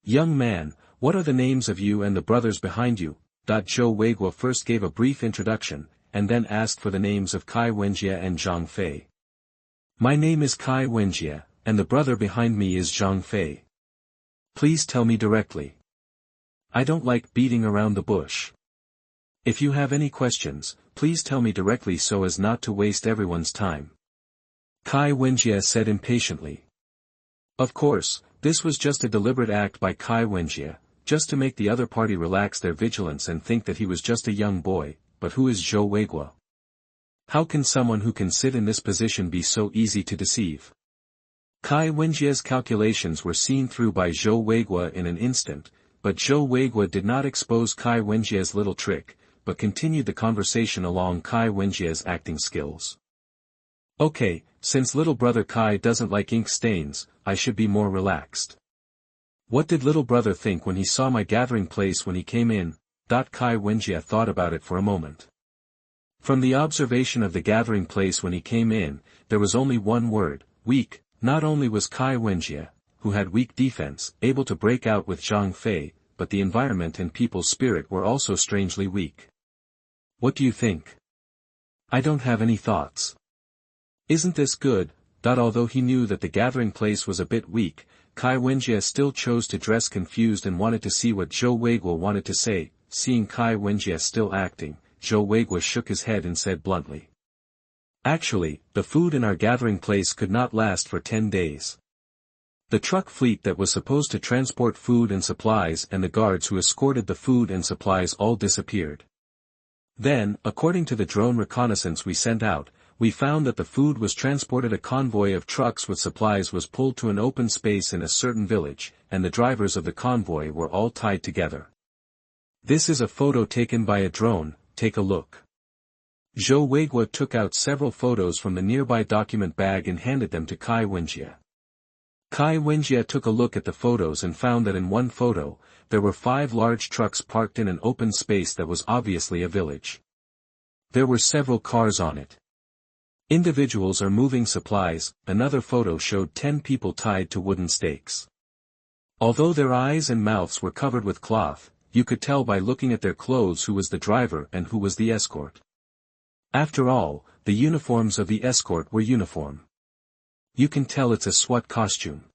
Young man, what are the names of you and the brothers behind you?" Zhou Weiguo first gave a brief introduction, and then asked for the names of Kai Wenjie and Zhang Fei. "My name is Kai Wenjie, and the brother behind me is Zhang Fei. Please tell me directly. I don't like beating around the bush. If you have any questions, please tell me directly so as not to waste everyone's time." Kai Wenjie said impatiently. Of course, this was just a deliberate act by Kai Wenjie, just to make the other party relax their vigilance and think that he was just a young boy, but who is Zhou Weiguo? How can someone who can sit in this position be so easy to deceive? Kai Wenjie's calculations were seen through by Zhou Weiguo in an instant, but Zhou Weiguo did not expose Kai Wenjie's little trick, but continued the conversation along Kai Wenjie's acting skills. "Okay, since little brother Kai doesn't like ink stains, I should be more relaxed. What did little brother think when he saw my gathering place when he came in?" Kai Wenjie thought about it for a moment. From the observation of the gathering place when he came in, there was only one word: weak. Not only was Kai Wenjie, who had weak defense, able to break out with Zhang Fei, but the environment and people's spirit were also strangely weak. "What do you think?" "I don't have any thoughts." "Isn't this good?" Although he knew that the gathering place was a bit weak, Kai Wenjie still chose to dress confused and wanted to see what Zhou Weiguo wanted to say. Seeing Kai Wenjie still acting, Zhou Weiguo shook his head and said bluntly. "Actually, the food in our gathering place could not last for 10 days. The truck fleet that was supposed to transport food and supplies and the guards who escorted the food and supplies all disappeared. Then, according to the drone reconnaissance we sent out, we found that the food was transported. A convoy of trucks with supplies was pulled to an open space in a certain village, and the drivers of the convoy were all tied together. This is a photo taken by a drone, take a look." Zhou Weiguo took out several photos from the nearby document bag and handed them to Kai Wenjie. Kai Wenjie took a look at the photos and found that in one photo, there were 5 large trucks parked in an open space that was obviously a village. There were several cars on it. Individuals are moving supplies. Another photo showed 10 people tied to wooden stakes. Although their eyes and mouths were covered with cloth, you could tell by looking at their clothes who was the driver and who was the escort. After all, the uniforms of the escort were uniform. You can tell it's a SWAT costume.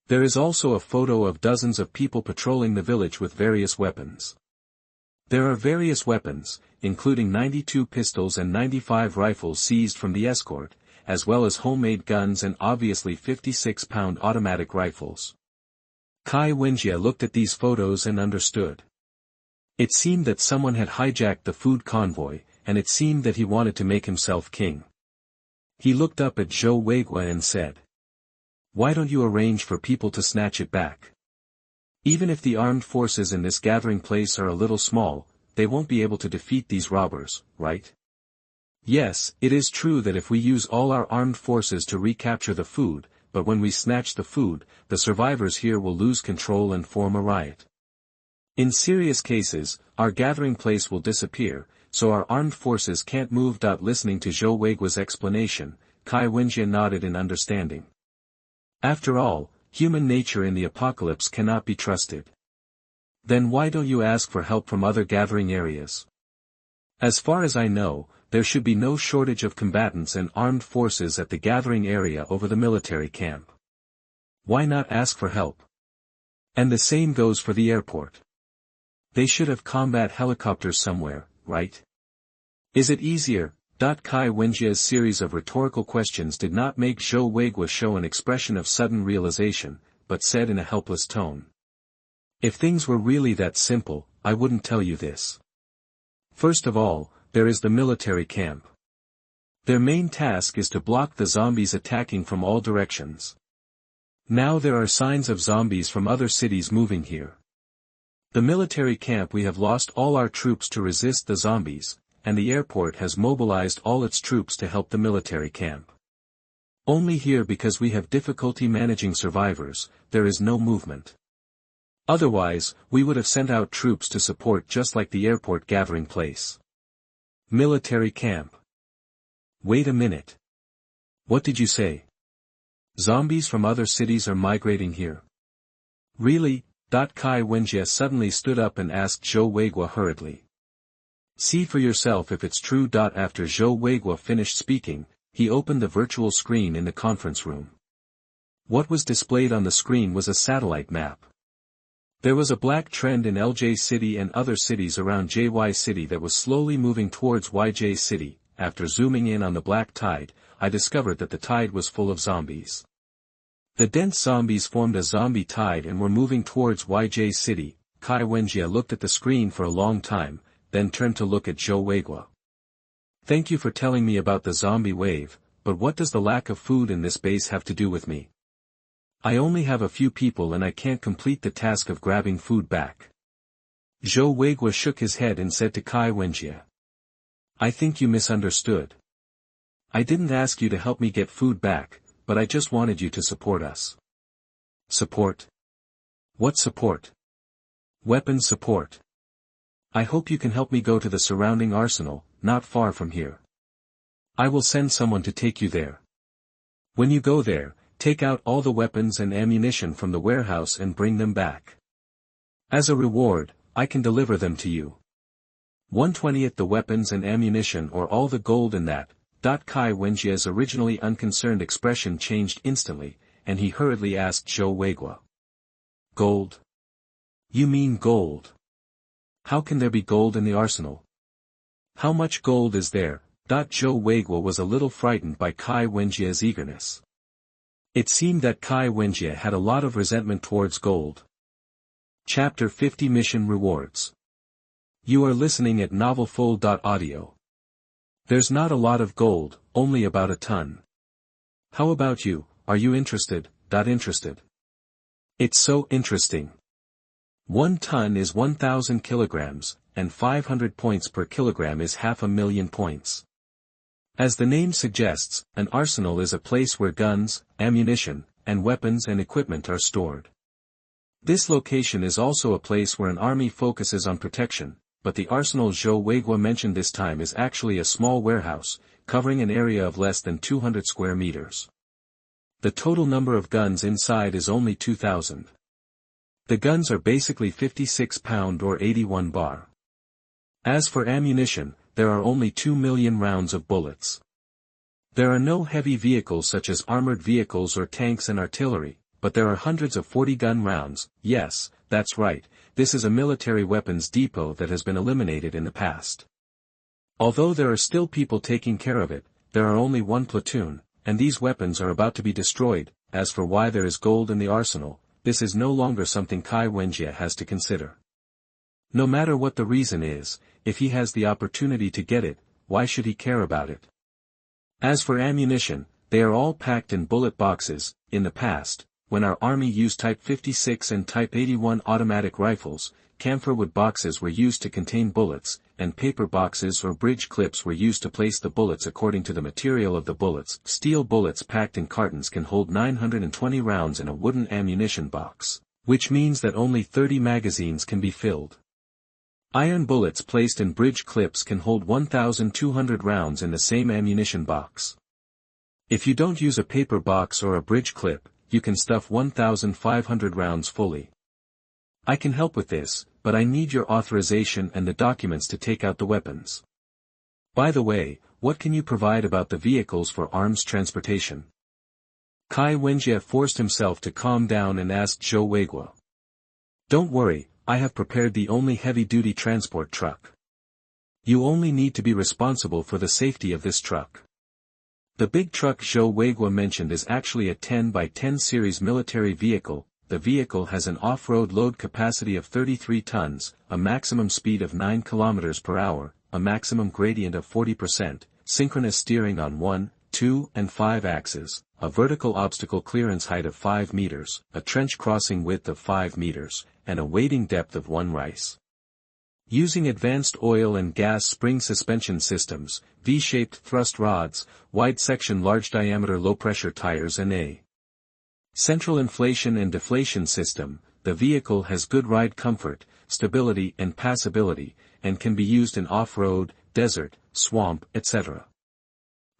There is also a photo of dozens of people patrolling the village with various weapons. There are various weapons, including 92 pistols and 95 rifles seized from the escort, as well as homemade guns and obviously 56-pound automatic rifles. Kai Wenjie looked at these photos and understood. It seemed that someone had hijacked the food convoy, and it seemed that he wanted to make himself king. He looked up at Zhou Weiguo and said, "Why don't you arrange for people to snatch it back? Even if the armed forces in this gathering place are a little small, they won't be able to defeat these robbers, right? Yes, it is true that if we use all our armed forces to recapture the food, but when we snatch the food, the survivors here will lose control and form a riot. In serious cases, our gathering place will disappear, so our armed forces can't move." Listening to Zhou Weiguo's explanation, Kai Wenjie nodded in understanding. After all, human nature in the apocalypse cannot be trusted. Then why don't you ask for help from other gathering areas? As far as I know, there should be no shortage of combatants and armed forces at the gathering area over the military camp. Why not ask for help? And the same goes for the airport. They should have combat helicopters somewhere, right? Is it easier? Kai Wenjie's series of rhetorical questions did not make Zhou Weiguo show an expression of sudden realization, but said in a helpless tone. If things were really that simple, I wouldn't tell you this. First of all, there is the military camp. Their main task is to block the zombies attacking from all directions. Now there are signs of zombies from other cities moving here. The military camp, we have lost all our troops to resist the zombies, and the airport has mobilized all its troops to help the military camp. Only here, because we have difficulty managing survivors, there is no movement. Otherwise, we would have sent out troops to support, just like the airport gathering place. Military camp. Wait a minute. What did you say? Zombies from other cities are migrating here. Really? Kai Wenjie suddenly stood up and asked Zhou Weiguo hurriedly. See for yourself if it's true. After Zhou Weiguo finished speaking, he opened the virtual screen in the conference room. What was displayed on the screen was a satellite map. There was a black trend in LJ City and other cities around JY City that was slowly moving towards YJ City. After zooming in on the black tide, I discovered that the tide was full of zombies. The dense zombies formed a zombie tide and were moving towards YJ City. Kai Wenjie looked at the screen for a long time, then turned to look at Zhou Weiguo. Thank you for telling me about the zombie wave, but what does the lack of food in this base have to do with me? I only have a few people and I can't complete the task of grabbing food back. Zhou Weiguo shook his head and said to Kai Wenjie. I think you misunderstood. I didn't ask you to help me get food back, but I just wanted you to support us. Support? What support? Weapon support. I hope you can help me go to the surrounding arsenal, not far from here. I will send someone to take you there. When you go there, take out all the weapons and ammunition from the warehouse and bring them back. As a reward, I can deliver them to you. 1/20th the weapons and ammunition or all the gold in that. Kai Wenjie's originally unconcerned expression changed instantly, and he hurriedly asked Zhou Weiguo. Gold? You mean gold? How can there be gold in the arsenal? How much gold is there? Zhou Weiguo was a little frightened by Kai Wenjie's eagerness. It seemed that Kai Wenjie had a lot of resentment towards gold. Chapter 50 Mission Rewards. You are listening at novelfull.audio. There's not a lot of gold, only about a ton. How about you, are you interested? Interested. It's so interesting. 1 ton is 1,000 kilograms, and 500 points per kilogram is 500,000 points. As the name suggests, an arsenal is a place where guns, ammunition, and weapons and equipment are stored. This location is also a place where an army focuses on protection, but the arsenal Zhou Weiguo mentioned this time is actually a small warehouse, covering an area of less than 200 square meters. The total number of guns inside is only 2,000. The guns are basically 56 pound or 81 bar. As for ammunition, there are only 2 million rounds of bullets. There are no heavy vehicles such as armored vehicles or tanks and artillery, but there are hundreds of 40-gun rounds. Yes, that's right, this is a military weapons depot that has been eliminated in the past. Although there are still people taking care of it, there are only 1 platoon, and these weapons are about to be destroyed. As for why there is gold in the arsenal, this is no longer something Kai Wenjie has to consider. No matter what the reason is, if he has the opportunity to get it, why should he care about it? As for ammunition, they are all packed in bullet boxes. In the past, when our army used Type 56 and Type 81 automatic rifles, camphor wood boxes were used to contain bullets, and paper boxes or bridge clips were used to place the bullets according to the material of the bullets. Steel bullets packed in cartons can hold 920 rounds in a wooden ammunition box, which means that only 30 magazines can be filled. Iron bullets placed in bridge clips can hold 1,200 rounds in the same ammunition box. If you don't use a paper box or a bridge clip, you can stuff 1,500 rounds fully. I can help with this, but I need your authorization and the documents to take out the weapons. By the way, what can you provide about the vehicles for arms transportation? Kai Wenjie forced himself to calm down and asked Zhou Weiguo. Don't worry, I have prepared the only heavy-duty transport truck. You only need to be responsible for the safety of this truck. The big truck Zhou Weiguo mentioned is actually a 10 by 10 series military vehicle. The vehicle has an off-road load capacity of 33 tons, a maximum speed of 9 km per hour, a maximum gradient of 40%, synchronous steering on 1, 2, and 5 axes, a vertical obstacle clearance height of 5 meters, a trench crossing width of 5 meters, and a wading depth of 1 rice. Using advanced oil and gas spring suspension systems, V-shaped thrust rods, wide-section large-diameter low-pressure tires and a central inflation and deflation system, the vehicle has good ride comfort, stability and passability, and can be used in off-road, desert, swamp, etc.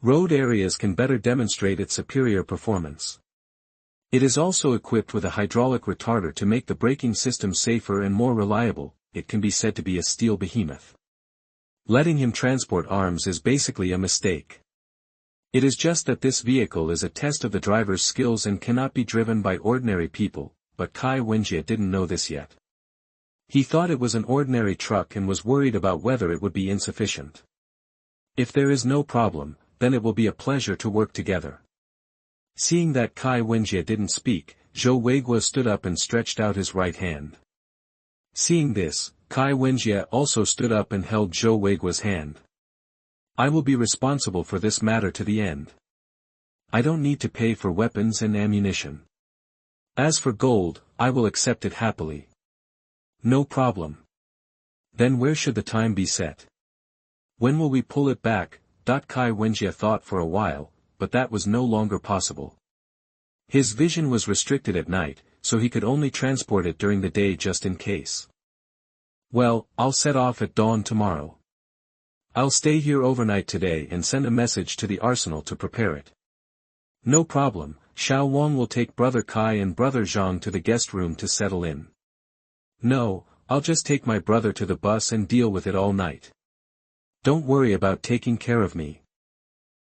Road areas can better demonstrate its superior performance. It is also equipped with a hydraulic retarder to make the braking system safer and more reliable. It can be said to be a steel behemoth. Letting him transport arms is basically a mistake. It is just that this vehicle is a test of the driver's skills and cannot be driven by ordinary people, but Kai Wenjie didn't know this yet. He thought it was an ordinary truck and was worried about whether it would be insufficient. If there is no problem, then it will be a pleasure to work together. Seeing that Kai Wenjie didn't speak, Zhou Weiguo stood up and stretched out his right hand. Seeing this, Kai Wenjie also stood up and held Zhou Weiguo's hand. I will be responsible for this matter to the end. I don't need to pay for weapons and ammunition. As for gold, I will accept it happily. No problem. Then where should the time be set? When will we pull it back? Kai Wenjie thought for a while, but that was no longer possible. His vision was restricted at night, so he could only transport it during the day just in case. Well, I'll set off at dawn tomorrow. I'll stay here overnight today and send a message to the arsenal to prepare it. No problem, Xiao Wang will take Brother Kai and Brother Zhang to the guest room to settle in. No, I'll just take my brother to the bus and deal with it all night. Don't worry about taking care of me.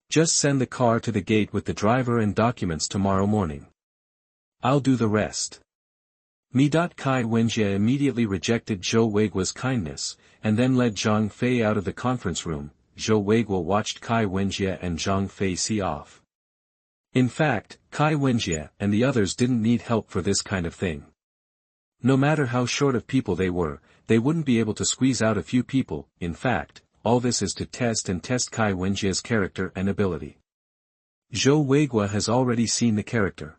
Just send the car to the gate with the driver and documents tomorrow morning. I'll do the rest. Kai Wenjie immediately rejected Zhou Weiguo's kindness, and then led Zhang Fei out of the conference room. Zhou Weiguo watched Kai Wenjie and Zhang Fei see off. In fact, Kai Wenjie and the others didn't need help for this kind of thing. No matter how short of people they were, they wouldn't be able to squeeze out a few people. In fact, all this is to test Kai Wenjie's character and ability. Zhou Weiguo has already seen the character.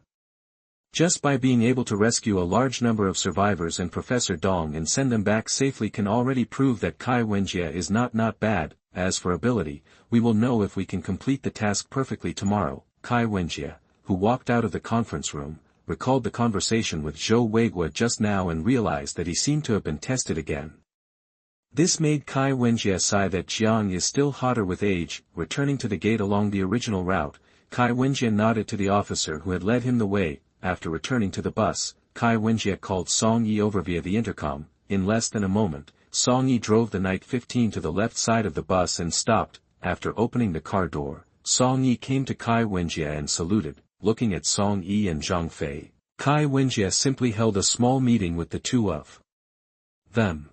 Just by being able to rescue a large number of survivors and Professor Dong and send them back safely can already prove that Kai Wenjie is not bad. As for ability, we will know if we can complete the task perfectly tomorrow. Kai Wenjie, who walked out of the conference room, recalled the conversation with Zhou Weiguo just now and realized that he seemed to have been tested again. This made Kai Wenjie sigh that Jiang is still hotter with age. Returning to the gate along the original route, Kai Wenjie nodded to the officer who had led him the way. After returning to the bus, Kai Wenjie called Song Yi over via the intercom. In less than a moment, Song Yi drove the Night 15 to the left side of the bus and stopped. After opening the car door, Song Yi came to Kai Wenjie and saluted. Looking at Song Yi and Zhang Fei, Kai Wenjie simply held a small meeting with the two of them.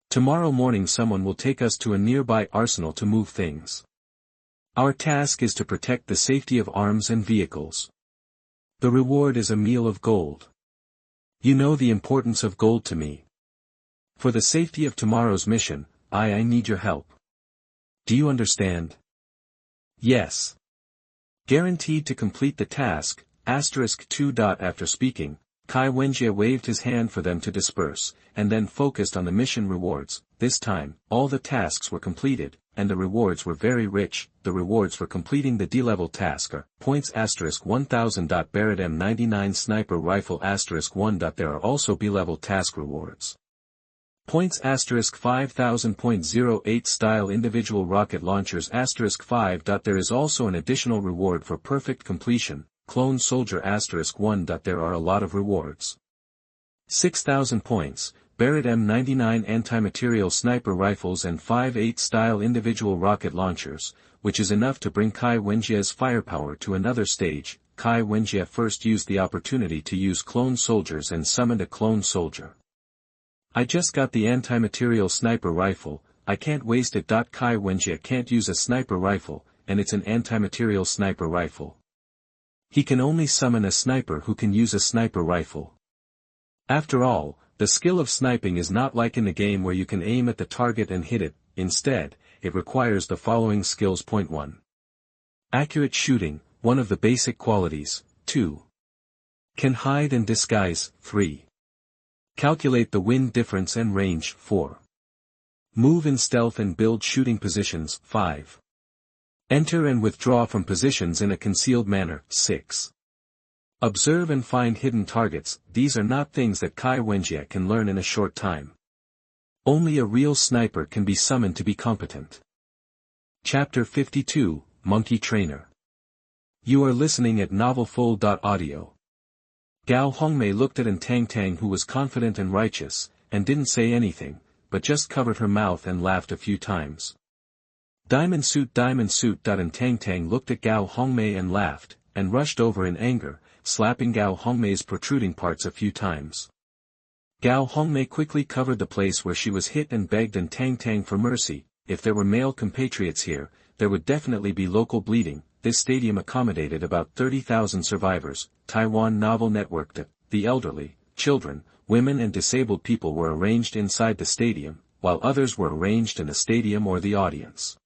Tomorrow morning someone will take us to a nearby arsenal to move things. Our task is to protect the safety of arms and vehicles. The reward is a meal of gold. You know the importance of gold to me. For the safety of tomorrow's mission, I need your help. Do you understand? Yes. Guaranteed to complete the task, *2. After speaking, Kai Wenjie waved his hand for them to disperse, and then focused on the mission rewards. This time, all the tasks were completed, and the rewards were very rich. The rewards for completing the D-level task are, points *1000. Barrett M99 Sniper Rifle *1. There are also B-level task rewards. Points *5000.08 Style Individual Rocket Launchers *5. There is also an additional reward for perfect completion, Clone Soldier *1. There are a lot of rewards. 6,000 points, Barrett M99 Anti-Material Sniper Rifles and 5.8 Style Individual Rocket Launchers, which is enough to bring Kai Wenjie's firepower to another stage. Kai Wenjie first used the opportunity to use Clone Soldiers and summoned a Clone Soldier. I just got the anti-material sniper rifle, I can't waste it. Kai Wenjie can't use a sniper rifle, and it's an anti-material sniper rifle. He can only summon a sniper who can use a sniper rifle. After all, the skill of sniping is not like in the game where you can aim at the target and hit it. Instead, it requires the following skills. Point 1. Accurate shooting, one of the basic qualities. 2. Can hide and disguise. 3. Calculate the wind difference and range. 4. Move in stealth and build shooting positions. 5. Enter and withdraw from positions in a concealed manner. 6. Observe and find hidden targets. These are not things that Kai Wenjie can learn in a short time. Only a real sniper can be summoned to be competent. Chapter 52, Monkey Trainer. You are listening at novelfull.audio. Gao Hongmei looked at Tang, who was confident and righteous, and didn't say anything, but just covered her mouth and laughed a few times. Diamond suit. Tang looked at Gao Hongmei and laughed, and rushed over in anger, slapping Gao Hongmei's protruding parts a few times. Gao Hongmei quickly covered the place where she was hit and begged Tang for mercy. If there were male compatriots here, there would definitely be local bleeding. This stadium accommodated about 30,000 survivors. Taiwan Novel Network. The elderly, children, women and disabled people were arranged inside the stadium, while others were arranged in the stadium or the audience.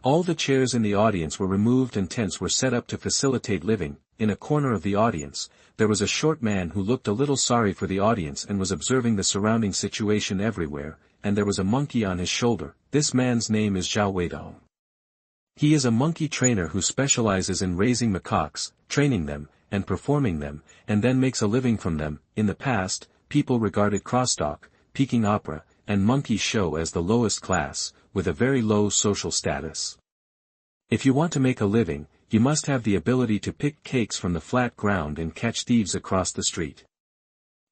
All the chairs in the audience were removed and tents were set up to facilitate living. In a corner of the audience, there was a short man who looked a little sorry for the audience and was observing the surrounding situation everywhere, and there was a monkey on his shoulder. This man's name is Zhao Weidong. He is a monkey trainer who specializes in raising macaques, training them, and performing them, and then makes a living from them. In the past, people regarded crosstalk, Peking opera, and monkey show as the lowest class, with a very low social status. If you want to make a living, you must have the ability to pick cakes from the flat ground and catch thieves across the street.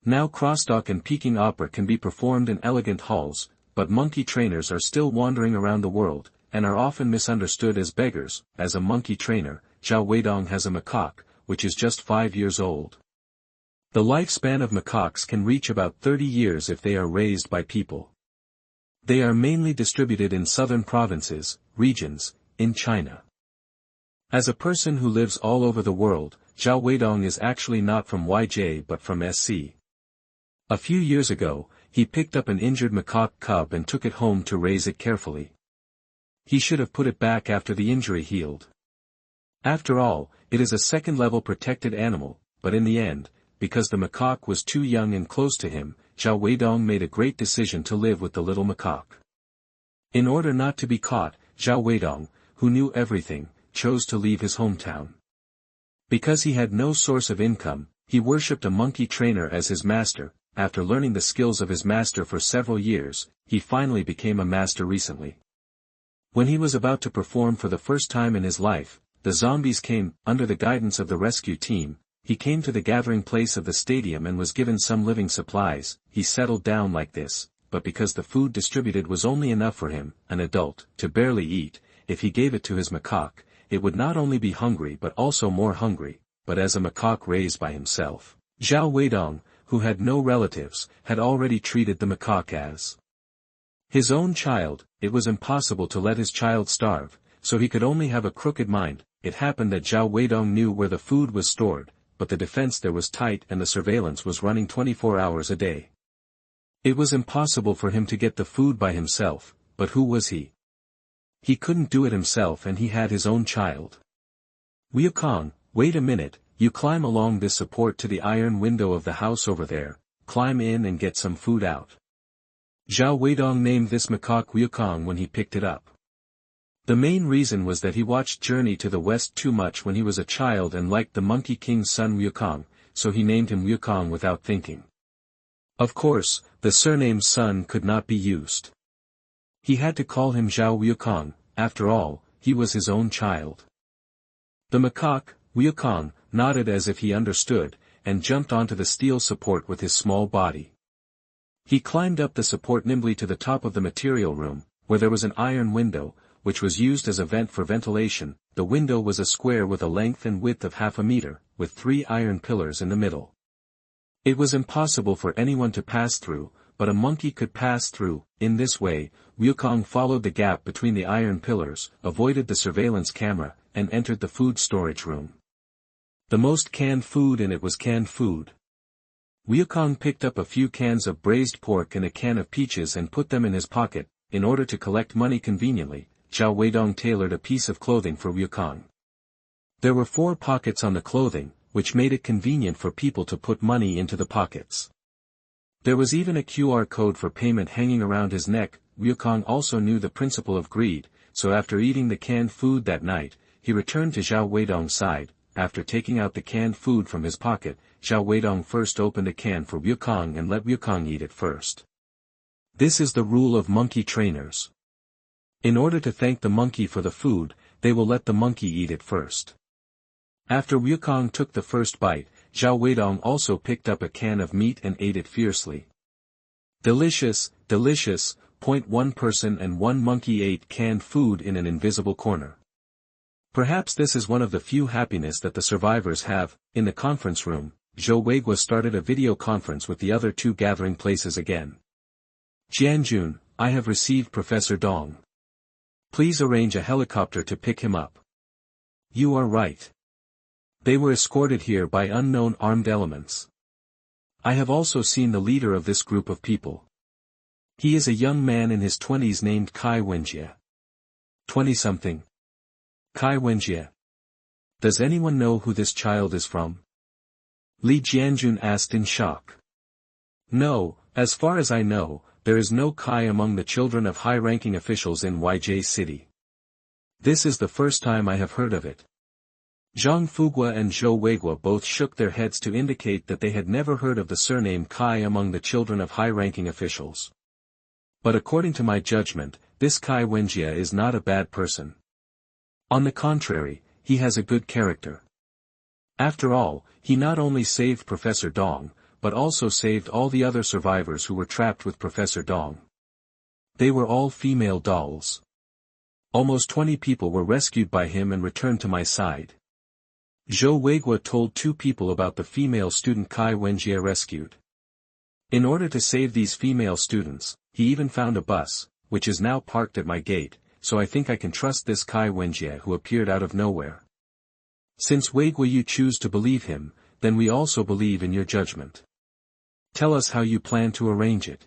Now crosstalk and Peking opera can be performed in elegant halls, but monkey trainers are still wandering around the world, and are often misunderstood as beggars. As a monkey trainer, Zhao Weidong has a macaque, which is just 5 years old. The lifespan of macaques can reach about 30 years if they are raised by people. They are mainly distributed in southern provinces, regions, in China. As a person who lives all over the world, Zhao Weidong is actually not from YJ but from SC. A few years ago, he picked up an injured macaque cub and took it home to raise it carefully. He should have put it back after the injury healed. After all, it is a second-level protected animal, but in the end, because the macaque was too young and close to him, Zhao Weidong made a great decision to live with the little macaque. In order not to be caught, Zhao Weidong, who knew everything, chose to leave his hometown. Because he had no source of income, he worshipped a monkey trainer as his master. After learning the skills of his master for several years, he finally became a master recently. When he was about to perform for the first time in his life, the zombies came. Under the guidance of the rescue team, he came to the gathering place of the stadium and was given some living supplies. He settled down like this, but because the food distributed was only enough for him, an adult, to barely eat, if he gave it to his macaque, it would not only be hungry but also more hungry. But as a macaque raised by himself, Zhao Weidong, who had no relatives, had already treated the macaque as his own child. It was impossible to let his child starve, so he could only have a crooked mind. It happened that Zhao Weidong knew where the food was stored, but the defense there was tight and the surveillance was running 24 hours a day. It was impossible for him to get the food by himself, but who was he? He couldn't do it himself and he had his own child. Wukong, wait a minute, you climb along this support to the iron window of the house over there, climb in and get some food out. Zhao Weidong named this macaque Wukong when he picked it up. The main reason was that he watched Journey to the West too much when he was a child and liked the Monkey King's son Wukong, so he named him Wukong without thinking. Of course, the surname Sun could not be used. He had to call him Zhao Wukong, after all, he was his own child. The macaque, Wukong, nodded as if he understood, and jumped onto the steel support with his small body. He climbed up the support nimbly to the top of the material room, where there was an iron window, which was used as a vent for ventilation. The window was a square with a length and width of half a meter, with 3 iron pillars in the middle. It was impossible for anyone to pass through, but a monkey could pass through. In this way, Wukong followed the gap between the iron pillars, avoided the surveillance camera, and entered the food storage room. The most canned food in it was canned food. Wukong picked up a few cans of braised pork and a can of peaches and put them in his pocket. In order to collect money conveniently, Zhao Weidong tailored a piece of clothing for Wukong. There were 4 pockets on the clothing, which made it convenient for people to put money into the pockets. There was even a QR code for payment hanging around his neck. Wukong also knew the principle of greed, so after eating the canned food that night, he returned to Zhao Weidong's side. After taking out the canned food from his pocket, Zhao Weidong first opened a can for Wukong and let Wukong eat it first. This is the rule of monkey trainers. In order to thank the monkey for the food, they will let the monkey eat it first. After Wukong took the first bite, Zhao Weidong also picked up a can of meat and ate it fiercely. Delicious, delicious. One person and 1 monkey ate canned food in an invisible corner. Perhaps this is one of the few happiness that the survivors have. In the conference room, Zhou Weigua started a video conference with the other 2 gathering places again. Jianjun, I have received Professor Dong. Please arrange a helicopter to pick him up. You are right. They were escorted here by unknown armed elements. I have also seen the leader of this group of people. He is a young man in his 20s named Kai Wenjie. 20-something. Kai Wenjie. Does anyone know who this child is from? Li Jianjun asked in shock. No, as far as I know, there is no Kai among the children of high-ranking officials in YJ City. This is the first time I have heard of it. Zhang Fugua and Zhou Weigua both shook their heads to indicate that they had never heard of the surname Kai among the children of high-ranking officials. But according to my judgment, this Kai Wenjie is not a bad person. On the contrary, he has a good character. After all, he not only saved Professor Dong, but also saved all the other survivors who were trapped with Professor Dong. They were all female dolls. Almost 20 people were rescued by him and returned to my side. Zhou Weigua told 2 people about the female student Kai Wenjie rescued. In order to save these female students, he even found a bus, which is now parked at my gate, so I think I can trust this Kai Wenjie who appeared out of nowhere. Since Weigua you choose to believe him, then we also believe in your judgment. Tell us how you plan to arrange it.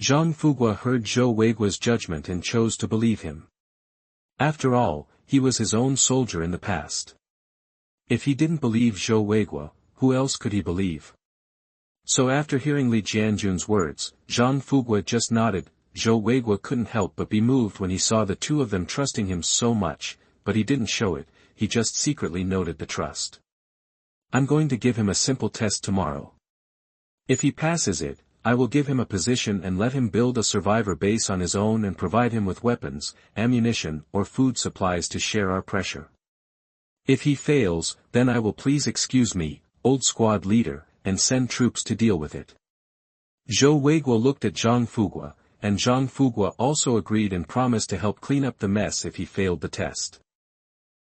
Zhang Fugua heard Zhou Weigua's judgment and chose to believe him. After all, he was his own soldier in the past. If he didn't believe Zhou Weigua, who else could he believe? So after hearing Li Jianjun's words, Zhang Fugua just nodded. Zhou Weigua couldn't help but be moved when he saw the 2 of them trusting him so much, but he didn't show it, he just secretly noted the trust. I'm going to give him a simple test tomorrow. If he passes it, I will give him a position and let him build a survivor base on his own and provide him with weapons, ammunition, or food supplies to share our pressure. If he fails, then I will please excuse me, old squad leader, and send troops to deal with it. Zhou Weigua looked at Zhang Fugua, and Zhang Fugua also agreed and promised to help clean up the mess if he failed the test.